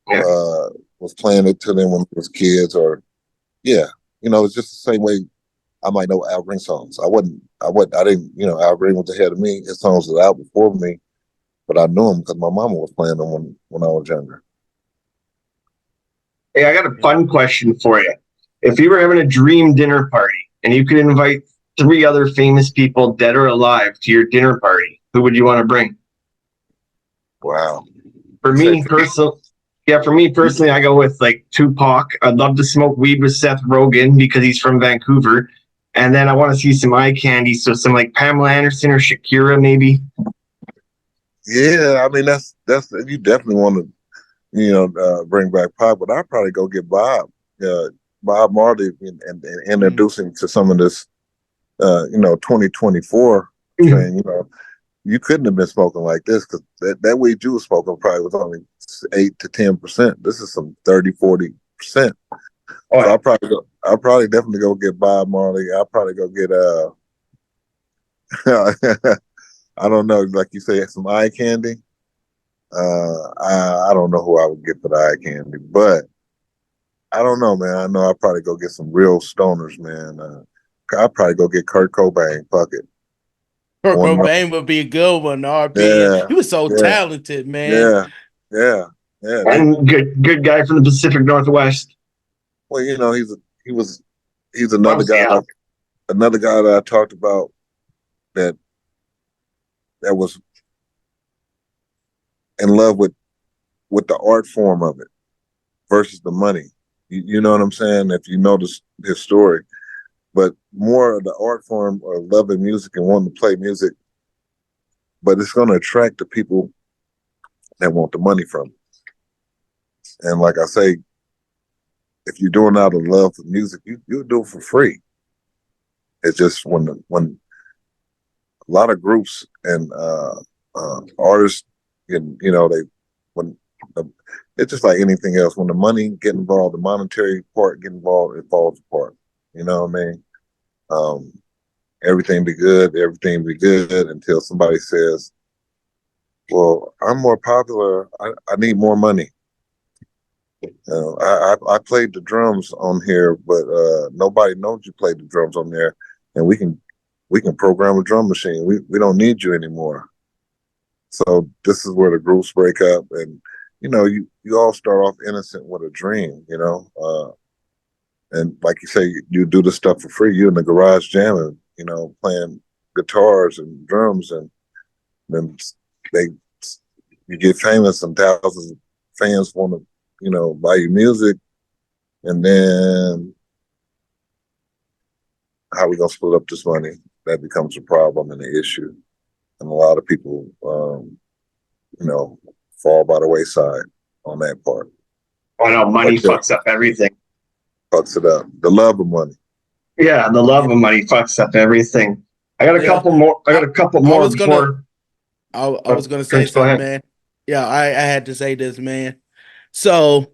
was playing it to them when they was kids, or it's just the same way I might know Al Green songs. I didn't, Al Green was ahead of me. His songs were out before me, but I knew him because my mama was playing them when I was younger. Hey, I got a fun question for you. If you were having a dream dinner party and you could invite 3 other famous people, dead or alive, to your dinner party, who would you want to bring? Wow. For me personally, I go with like Tupac. I'd love to smoke weed with Seth Rogen because he's from Vancouver. And then I want to see some eye candy. So some like Pamela Anderson or Shakira, maybe. Yeah, I mean, that's you definitely want to, bring back Pop, but I'd probably go get Bob Marley and introduce him to some of this, 2024 thing, you couldn't have been smoking like this because that weed you was smoking probably was only 8 to 10%. This is some 30-40%. So I'll probably definitely go get Bob Marley. I'll probably go get I don't know, like you say, some eye candy. I don't know who I would get for the eye candy, but I don't know, man. I know I'll probably go get some real stoners, man. I'll probably go get Kurt Cobain. Fuck it. Kurt Cobain would be a good one. RP. He was so talented, man. Yeah. And good guy from the Pacific Northwest. Well, he's another guy. Another guy that I talked about that was in love with the art form of it versus the money. You know what I'm saying? If you know his story, but more of the art form of loving music and wanting to play music, but it's going to attract the people that want the money from it. And like I say, if you're doing out of love for music, you do it for free. It's just when a lot of groups and artists, it's just like anything else. When the money get involved, the monetary part get involved, it falls apart. You know what I mean? Everything be good until somebody says, well, I'm more popular. I need more money. I played the drums on here, but nobody knows you played the drums on there, and we can program a drum machine. We don't need you anymore. So this is where the groups break up, and you all start off innocent with a dream, and like you say, you do the stuff for free. You're in the garage jamming, playing guitars and drums, and then you get famous, and thousands of fans want to, buy your music, and then how we gonna split up this money? That becomes a problem and an issue, and a lot of people, fall by the wayside on that part. Oh no, money fucks up everything. Fucks it up. The love of money. Yeah, the love of money fucks up everything. I got a couple more. I was gonna say something, man. Yeah, I had to say this, man. So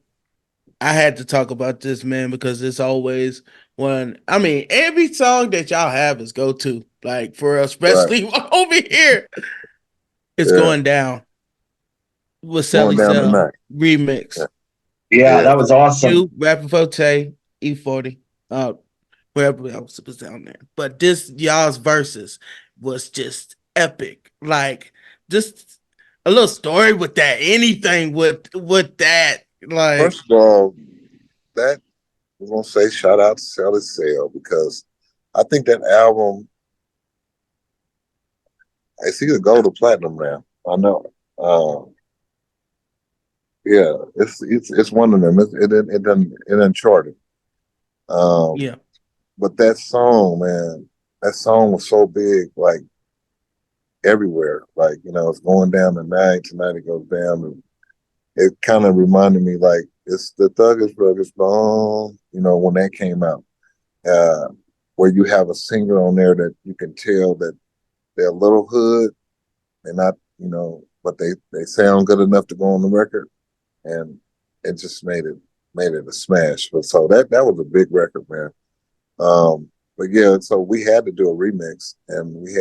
I had to talk about this, man, because it's always every song that y'all have is go to, like for especially over here. It's going down with Selling Cell remix. Yeah, that was awesome. You rapping Forte, E40, wherever else was down there. But this y'all's verses was just epic. Like just a little story with that. Anything with that. Like, first of all, that we're gonna say shout out to Selling Cell, because I think that album, it's either gold or platinum now. I know. Yeah, it's one of them. It done charted. Yeah. But that song, man, that song was so big, like everywhere. Like, it's going down tonight it goes down. And it kind of reminded me, like, it's the Thuggish Ruggers Bone, when that came out. where you have a singer on there that you can tell that they're a little hood, they're not, but they sound good enough to go on the record, and it just made it a smash. But so that was a big record, man. But yeah, so we had to do a remix, and we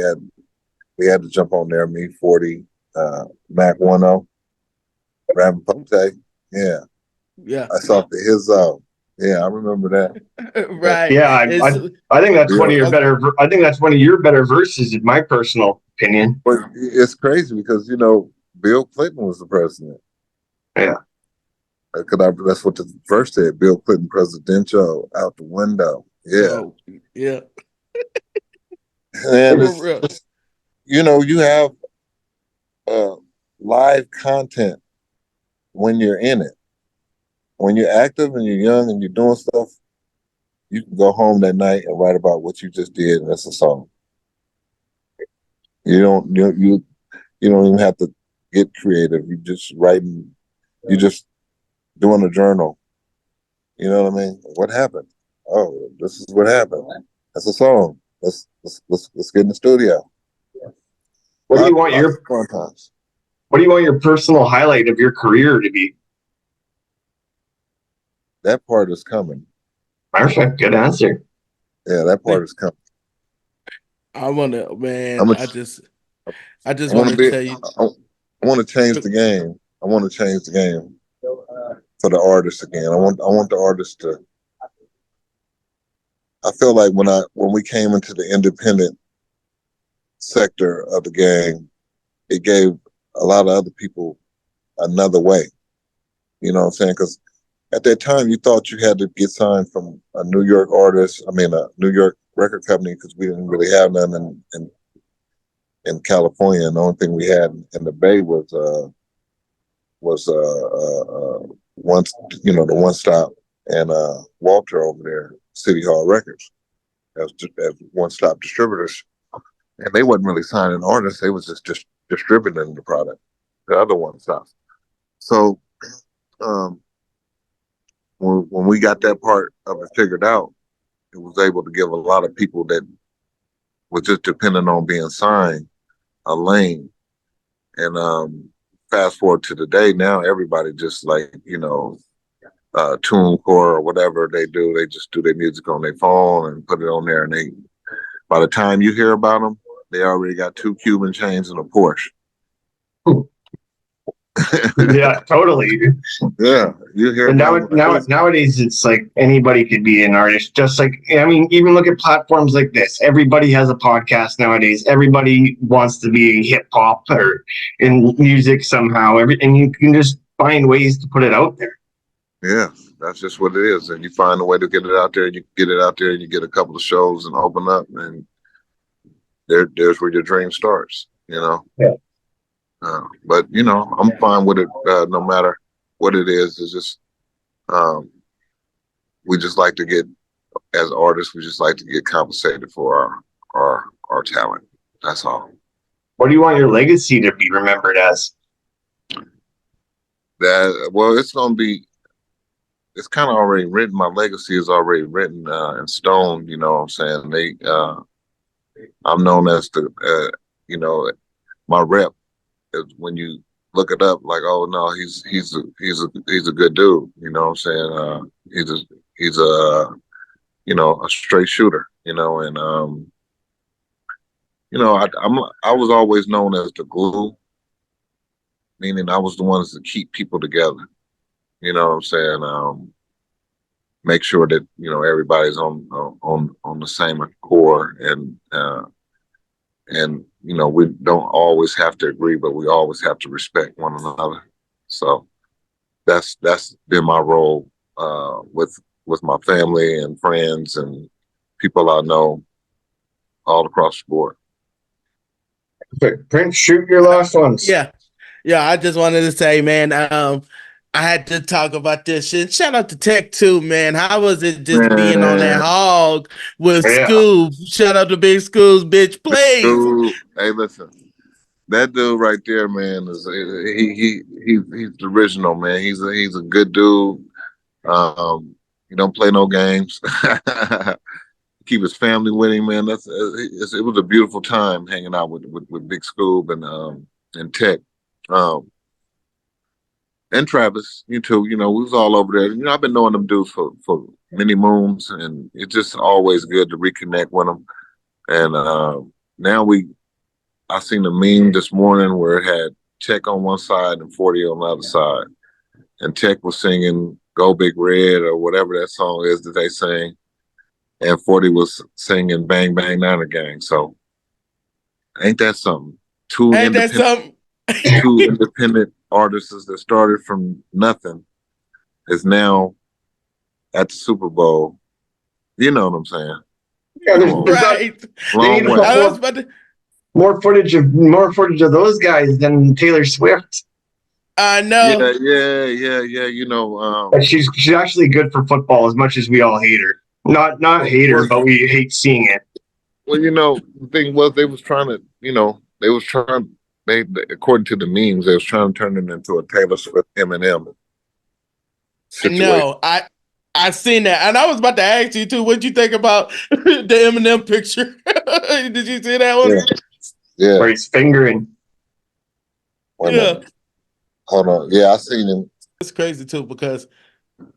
had to jump on there. Me, 40, Mac 10, Rampote. Yeah, Yeah. I saw his. Yeah, I remember that. Right. Yeah, I think that's one of your better. I think that's one of your better verses, in my personal opinion. But it's crazy because Bill Clinton was the president. Yeah, that's what the verse said. Bill Clinton, presidential, out the window. Yeah, oh, yeah. and you have live content when you're in it. When you're active and you're young and you're doing stuff, you can go home that night and write about what you just did, and that's a song. You don't even have to get creative. You just writing. You just doing a journal. You know what I mean? What happened? Oh, this is what happened. That's a song. Let's get in the studio. What do you want your personal highlight of your career to be? That part is coming. Perfect. Good answer. Yeah, that part is coming. I wanna, man. I just want to tell you. I want to change the game. I want to change the game for the artists again. I want the artists to. I feel like when we came into the independent sector of the game, it gave a lot of other people another way. You know what I'm saying? Because at that time, you thought you had to get signed from a New York artist. I mean, a New York record company, because we didn't really have none in California. And the only thing we had in the Bay was the One Stop and Walter over there, City Hall Records, as One Stop distributors. And they wasn't really signing artists; they was just distributing the product. The other One Stop. So when we got that part of it figured out, it was able to give a lot of people that were just depending on being signed a lane. And fast forward to today, now everybody just TuneCore or whatever they do, they just do their music on their phone and put it on there, and by the time you hear about them, they already got 2 Cuban chains and a Porsche. Yeah, totally. Yeah, you hear. And nowadays, it's like anybody could be an artist. Just like, I mean, even look at platforms like this. Everybody has a podcast nowadays. Everybody wants to be hip hop or in music somehow. And you can just find ways to put it out there. Yeah, that's just what it is. And you find a way to get it out there. You get it out there, and you get a couple of shows and open up, and there's where your dream starts. Yeah. But I'm fine with it, no matter what it is. It's just we just like to get, as artists, we just like to get compensated for our talent. That's all. What do you want your legacy to be remembered as? It's gonna be. It's kind of already written. My legacy is already written in stone. You know what I'm saying? I'm known as my rep. When you look it up, like, oh no, he's a good dude. You know what I'm saying? He's a straight shooter. And I was always known as the glue, meaning I was the ones that keep people together. You know what I'm saying? Make sure that everybody's on the same accord, and we don't always have to agree, but we always have to respect one another. So that's been my role with my family and friends and people I know all across the board. Prince, shoot your last ones. Yeah. I just wanted to say, man, I had to talk about this shit. Shout out to Tech 2, man. How was it just being on that hog with Scoob? Shout out to Big Scoob's bitch, please. Dude, hey, listen, that dude right there, man, is he's the original, man. He's a good dude. He don't play no games. keep his family with him, man. It was a beautiful time hanging out with Big Scoob and Tech, and Travis. You too. You know, we was all over there. You know, I've been knowing them dudes for many moons, and it's just always good to reconnect with them. And now I seen a meme this morning where it had Tech on one side and 40 on the other side, and Tech was singing "Go Big Red" or whatever that song is that they sing. And 40 was singing Bang Bang Niner Gang. So ain't that something? Two Ain't that something? independent artists that started from nothing is now at the Super Bowl. You know what I'm saying? Yeah, there's not, Right. they need to Long put I was about to, more footage of those guys than Taylor Swift. I know. Yeah. You know, But she's actually good for football as much as we all hate her. Not hate her, but we hate seeing it. well, you know, the thing was they was trying to, they according to the memes, they was trying to turn it into a Taylor Swift Eminem situation. No, I seen that, and I was about to ask you too. What you think about the Eminem picture? Did you see that one? Yeah. Where he's fingering. Wait a Yeah, minute. Hold on. Yeah, I seen him. it's crazy too because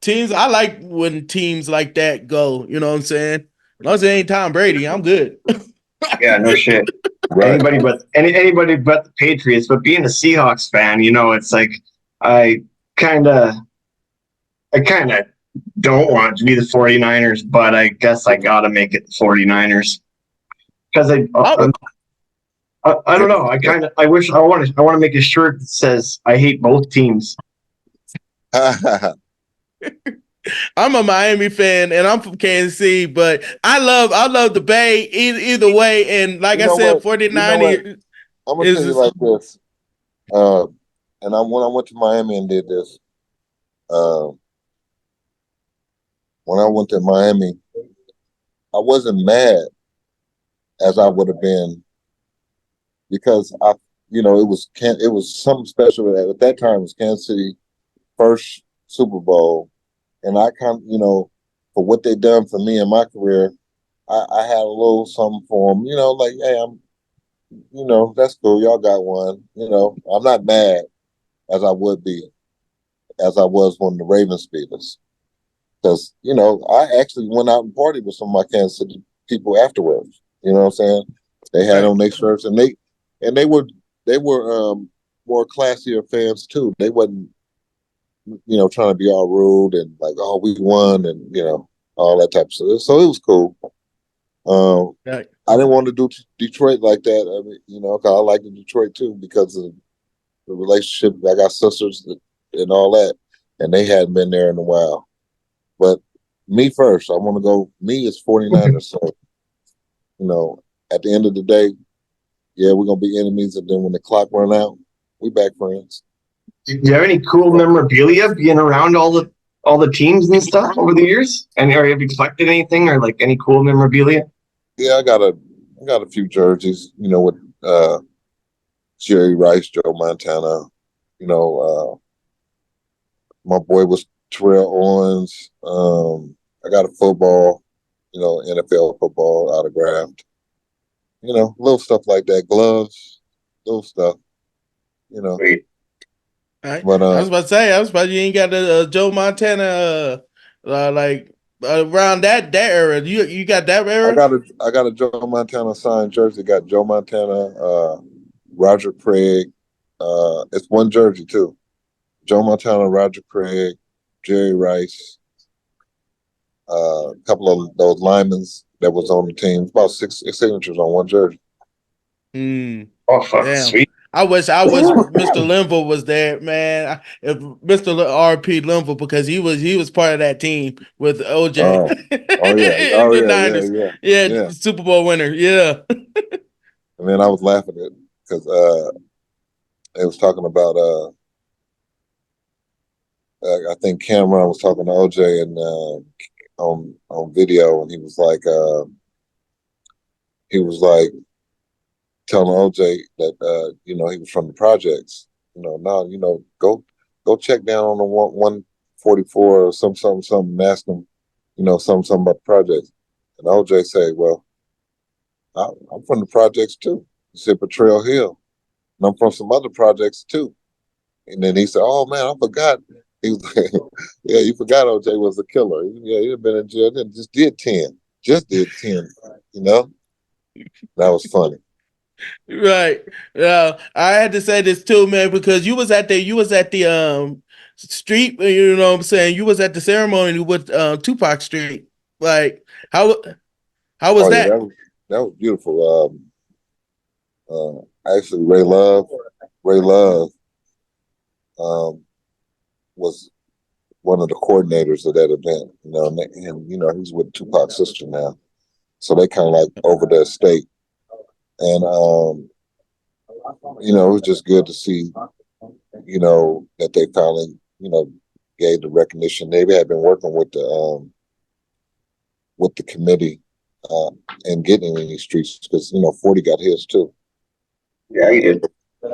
teams. I like when teams like that go. You know what I'm saying? As long as it ain't Tom Brady, I'm good. Yeah, no shit. Right. Anybody but the Patriots. But being a Seahawks fan, you know, it's like I kind of don't want it to be the 49ers, but I guess I gotta make it the 49ers because I don't know. I want to make a shirt that says I hate both teams. I'm a Miami fan and I'm from Kansas City, but I love the Bay either way. And like I said, 49 I'm gonna tell you like this. And when I went to Miami and did this, when I went to Miami, I wasn't mad as I would have been because it was something special at that time. It was Kansas City first Super Bowl, and I kind of, for what they done for me in my career, I had a little something for them. Like, hey, that's cool. Y'all got one. I'm not mad as I would be as I was when the Ravens beat us. Because, I actually went out and partied with some of my Kansas City people afterwards. You know what I'm saying? They had on their shirts, and they were more classier fans too. They wasn't, trying to be all rude and like, oh, we won, and all that type of stuff. So it was cool. I didn't want to do Detroit like that. I mean, 'cause I like Detroit too because of the relationship. I got sisters and all that, and they hadn't been there in a while. But me first, I want to go. Me is 49ers. So, at the end of the day, yeah, we're gonna be enemies, and then when the clock run out, we back friends. Do you have any cool memorabilia being around all the teams and stuff over the years? And have you collected anything or like any cool memorabilia? Yeah, I got a few jerseys, with Jerry Rice, Joe Montana. My boy was Terrell Owens. I got a football, NFL football autographed. Little stuff like that, gloves, little stuff. Great. But I was about to say, you ain't got the Joe Montana like around that era. You got that era? I got a Joe Montana signed jersey. Got Joe Montana, Roger Craig. It's one jersey too. Joe Montana, Roger Craig, Jerry Rice, a couple of those linemen that was on the team. About six signatures on one jersey. Oh, fuck, damn. sweet. I wish Mr. Linville was there, man. If Mr. RP Linville, because he was part of that team with OJ. Oh yeah, the Niners. Yeah, Super Bowl winner. Yeah. And then I was laughing at because it was talking about I think Cameron was talking to OJ and on video, and he was like telling OJ that he was from the projects. Now go check down on the 144 or something and ask him, something about the projects. And OJ say, "Well, I'm from the projects too." He said, "Trail Hill, and I'm from some other projects too." And then he said, "Oh man, I forgot." He was like, "Yeah, you forgot OJ was a killer. Yeah, he'd been in jail. Then just did 10. Just did 10. You know, that was funny." Right. Yeah. I had to say this too, man, because you was at the street, you know what I'm saying? You was at the ceremony with Tupac Street. Like how was Oh yeah, that? that was beautiful. Actually, Ray Love, um, was one of the coordinators of that event. You know, and you know he's with Tupac's sister now, so they kind of like over the estate. And you know, it was just good to see, you know, that they finally, you know, gave the recognition. They had been working with the committee uh, and getting in these streets because you know 40 got his too. Yeah, he did.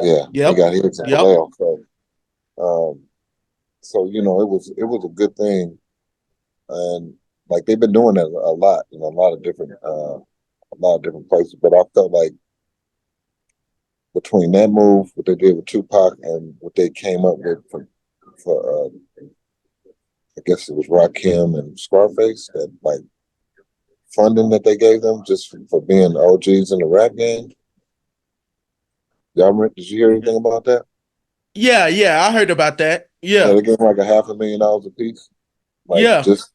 Yeah, he Yep. got his in Yep. Vallejo. Um, so you know, it was a good thing, and like they've been doing that a lot in a lot of different places. But I felt like between that move, what they did with Tupac, and what they came up with for I guess it was Rakim and Scarface, that like funding that they gave them just for being OGs in the rap game. Did you hear anything about that? Yeah, yeah, I heard about that. Yeah, Yeah. they gave them like $500,000 a piece, like Yeah. just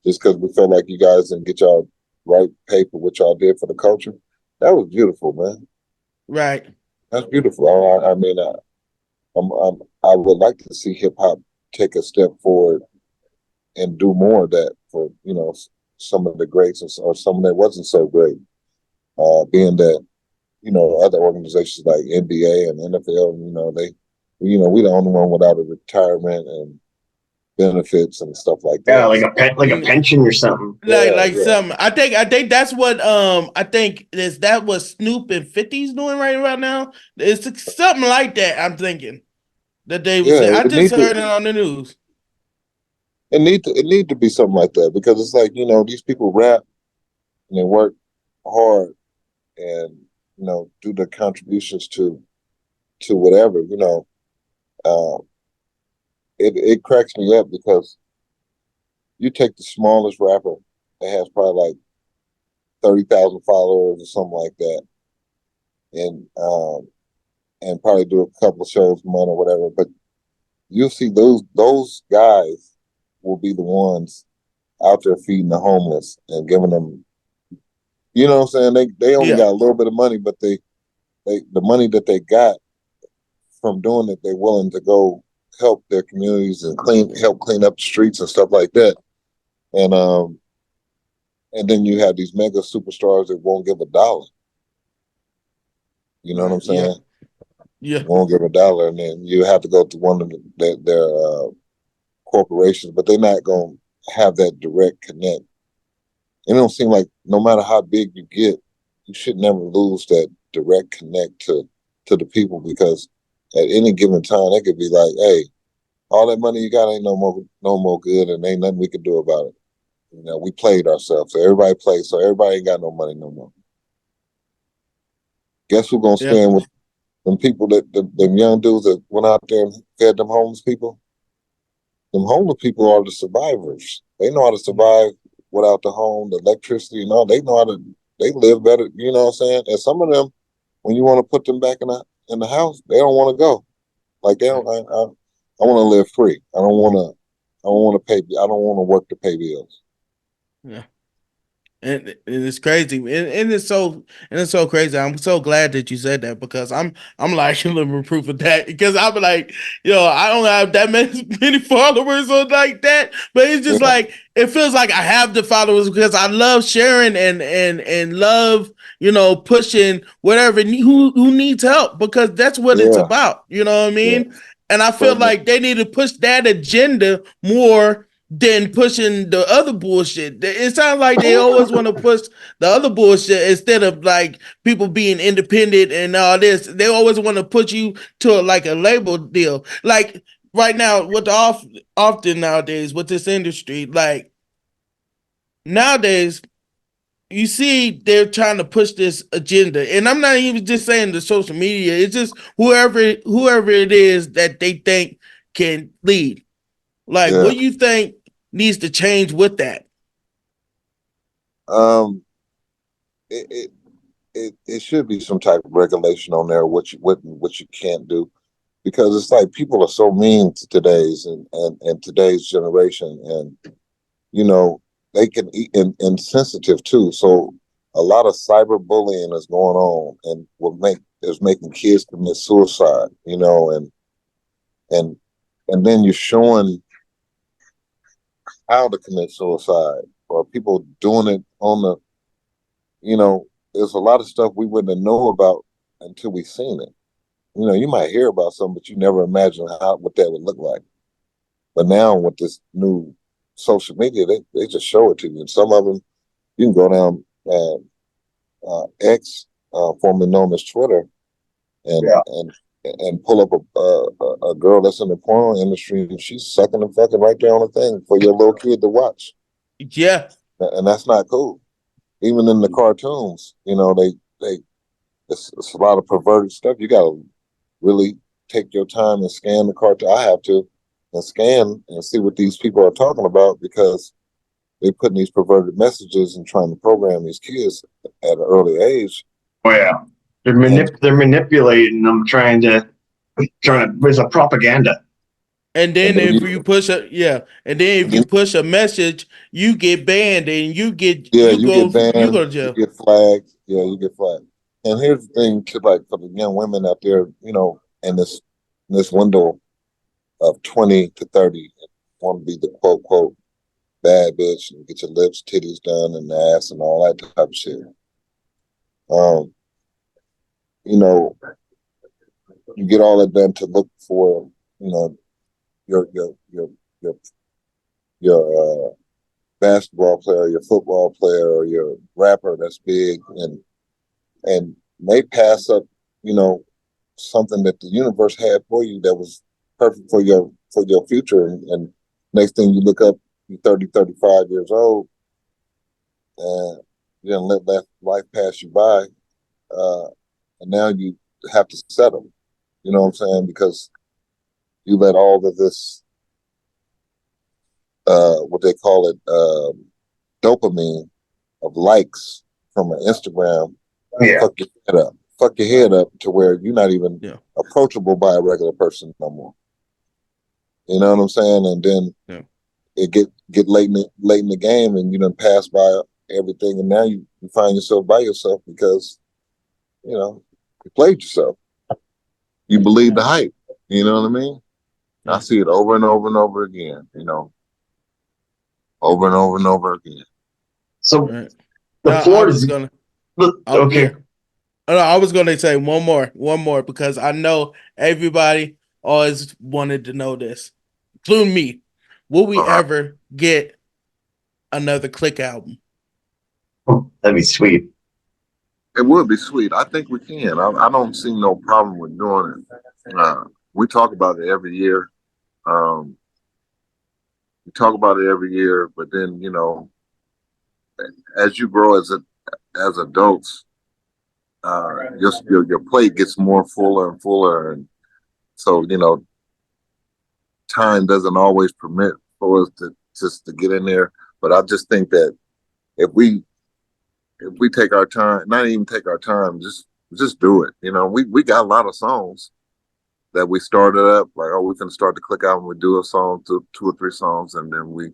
because we felt like you guys didn't get y'all right pay for what y'all did for the culture. That was beautiful, man. Right. That's beautiful. I mean, I would like to see hip hop take a step forward and do more of that for you know some of the greats or some that wasn't so great. Being that you know other organizations like NBA and NFL, you know we the only one without a retirement and benefits and stuff like Yeah, that. like a Mm, pension or something. Yeah, like yeah, some I think that's what I think is that what Snoop and 50's doing right now. It's something like that, I'm thinking that they was yeah. saying. I It just need to heard it on the news. it need to be something like that because it's like you know these people rap and they work hard and you know do their contributions to whatever you know. Uh, it cracks me up because you take the smallest rapper that has probably like 30,000 followers or something like that, and probably do a couple of shows a month or whatever. But you'll see those guys will be the ones out there feeding the homeless and giving them, you know what I'm saying? They only Yeah. got a little bit of money, but they the money that they got from doing it, they're willing to go help their communities and help clean up the streets and stuff like that. And and then you have these mega superstars that won't give a dollar. You know what Right. I'm Yeah. saying? Yeah. Won't give a dollar, and then you have to go to one of their corporations, but they're not going to have that direct connect. It don't seem like no matter how big you get, you should never lose that direct connect to the people because at any given time they could be like, "Hey, all that money you got ain't no more good, and ain't nothing we can do about it." You know, we played ourselves, so everybody played, so everybody ain't got no money no more. Guess who's gonna Yeah. stand with them people them young dudes that went out there and fed them homeless people? Them homeless people are the survivors. They know how to survive without the home, the electricity, and all. They know how to. They live better. You know what I'm saying? And some of them, when you want to put them back in the house, they don't want to go. Like they don't. I want to live free. I don't want to. I don't want to pay. I don't want to work to pay bills. Yeah. And it's crazy, and it's so crazy. I'm so glad that you said that because I'm like living proof of that because I'm like, yo, I don't have that many followers or like that, but it's just Yeah, like it feels like I have the followers because I love sharing and love pushing whatever who needs help because that's what it's yeah, about. You know what I yeah. mean? And I feel But like they need to push that agenda more than pushing the other bullshit. It sounds like they always want to push the other bullshit instead of like people being independent and all this. They always want to put you to like a label deal. Like right now, with the often nowadays with this industry, like nowadays you see they're trying to push this agenda, and I'm not even just saying the social media. It's just whoever it is that they think can lead. Like, Yeah. what do you think needs to change with that? It, it it should be some type of regulation on there what you can't do, because it's like people are so mean to today's and today's generation, and you know they can eat and sensitive too. So a lot of cyberbullying is going on, and is making kids commit suicide. And and then you're showing how to commit suicide, or people doing it on the there's a lot of stuff we wouldn't know about until we seen it. You might hear about something, but you never imagine what that would look like. But now with this new social media, they just show it to you. And some of them, you can go down X, formerly known as Twitter, and and pull up a girl that's in the porn industry, and she's sucking and fucking right there on the thing for your little kid to watch. Yeah, and that's not cool. Even in the cartoons, it's a lot of perverted stuff. You got to really take your time and scan the cartoon. I have to, and scan and see what these people are talking about, because they putting these perverted messages and trying to program these kids at an early age. Oh yeah, they're manipulating them, trying to there's a propaganda. and then if you push a message, you get banned, and you get get banned, you go to jail. You get flagged. Yeah, you get flagged. And here's the thing, too, like for the young women out there, in this window of 20 to 30, want to be the quote bad bitch and get your lips, titties done, and ass and all that type of shit. You get all that done to look for, your basketball player, your football player, or your rapper that's big, and may pass up, something that the universe had for you that was perfect for your future. And next thing you look up, you're 30, 35 years old, and you're gonna let that life pass you by, and now you have to settle. You know what I'm saying? Because you let all of this, what they call it, dopamine of likes from an Instagram, fuck your head up to where you're not even approachable by a regular person no more. You know what I'm saying? And then it get late in the game, and you done pass by everything, and now you find yourself by yourself because you played yourself. You believe the hype. You know what I mean? I see it over and over and over again. Over and over and over again. So I was gonna say one more, because I know everybody always wanted to know this, including me. Will we ever get another Click album? Oh, that'd be sweet. It would be sweet. I think we can. I don't see no problem with doing it. We talk about it every year. We talk about it every year, but then as you grow as adults, your plate gets more fuller and fuller, and so time doesn't always permit for us to get in there. But I just think that if we take our time, not even take our time, just do it. We got a lot of songs that we started up, like, oh, we can start the Click album, we do a song, two or three songs, and then we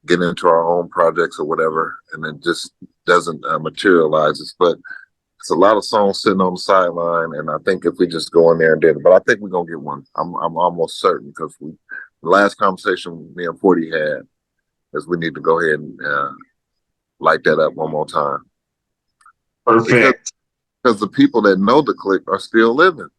get into our own projects or whatever, and it just doesn't materialize. But it's a lot of songs sitting on the sideline, and I think if we just go in there and did it, but I think we're gonna get one. I'm almost certain, because the last conversation me and 40 had is we need to go ahead and light that up one more time. Perfect. Because the people that know the Click are still living.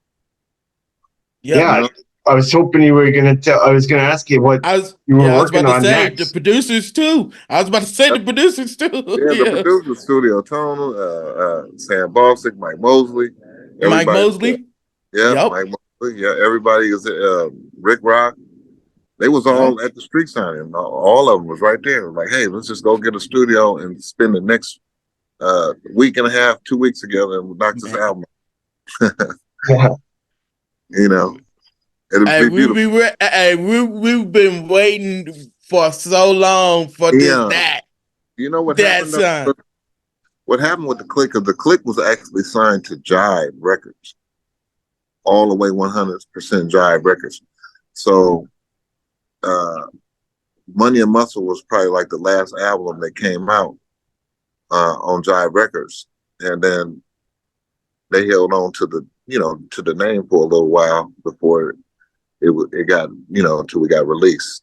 Yeah. I was hoping you were going to tell. I was going to ask you what you were working on next. The producers too. I was about to say the producers too. The producer studio, Tone, Sam Bostic, Mike Mosley. Mike Mosley. Mike Mosley. Yeah, everybody is Rick Rock. They was all at the street signing. All of them was right there. Like, hey, let's just go get a studio and spend the next week and a half, 2 weeks together and knock this album. You know, it'll be beautiful. We've been waiting for so long for that. You know what that happened? What happened with the Click? Because the Click was actually signed to Jive Records, all the way 100% Jive Records. So, Money and Muscle was probably like the last album that came out on Jive Records, and then they held on to the name for a little while before it got until we got released.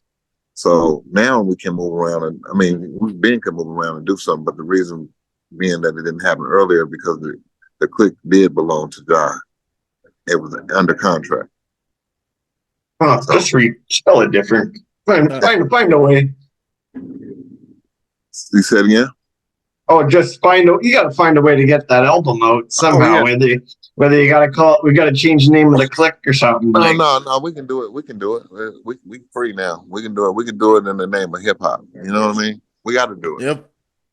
So now we can move around, and I mean, Ben can move around and do something, but the reason being that it didn't happen earlier because the Click did belong to Jive. It was under contract. Just spell it different. Find a way. You said again? Oh, you got to find a way to get that album out somehow. Whether you got to we got to change the name of the Click or something. No, we can do it. We can do it. We free now. We can do it. We can do it in the name of hip hop. You know what I mean? We got to do it. Yep.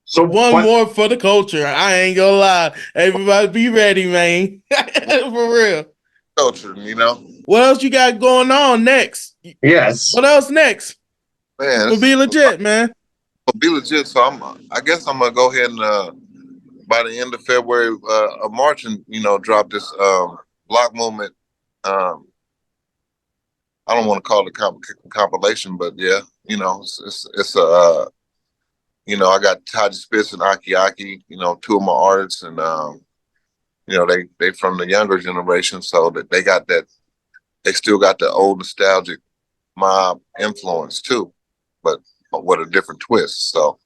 So one more for the culture. I ain't gonna lie. Everybody be ready, man. For real. Culture, What else you got going on next? Yes. What else next? Man, We'll be legit, man. We'll be legit. So I guess I'm gonna go ahead and by the end of February, of March, and drop this block movement. I don't want to call it a compilation, but yeah, it's a I got Taji Spitz and Aki Aki, two of my artists, and they from the younger generation, so that they still got the old nostalgic mob influence too, but with a different twist. So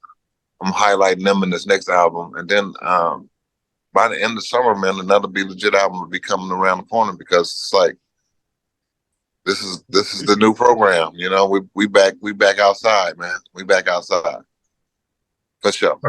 I'm highlighting them in this next album, and then by the end of summer, man, another Be Legit album will be coming around the corner, because it's like this is the new program. We back outside, man. We back outside for sure.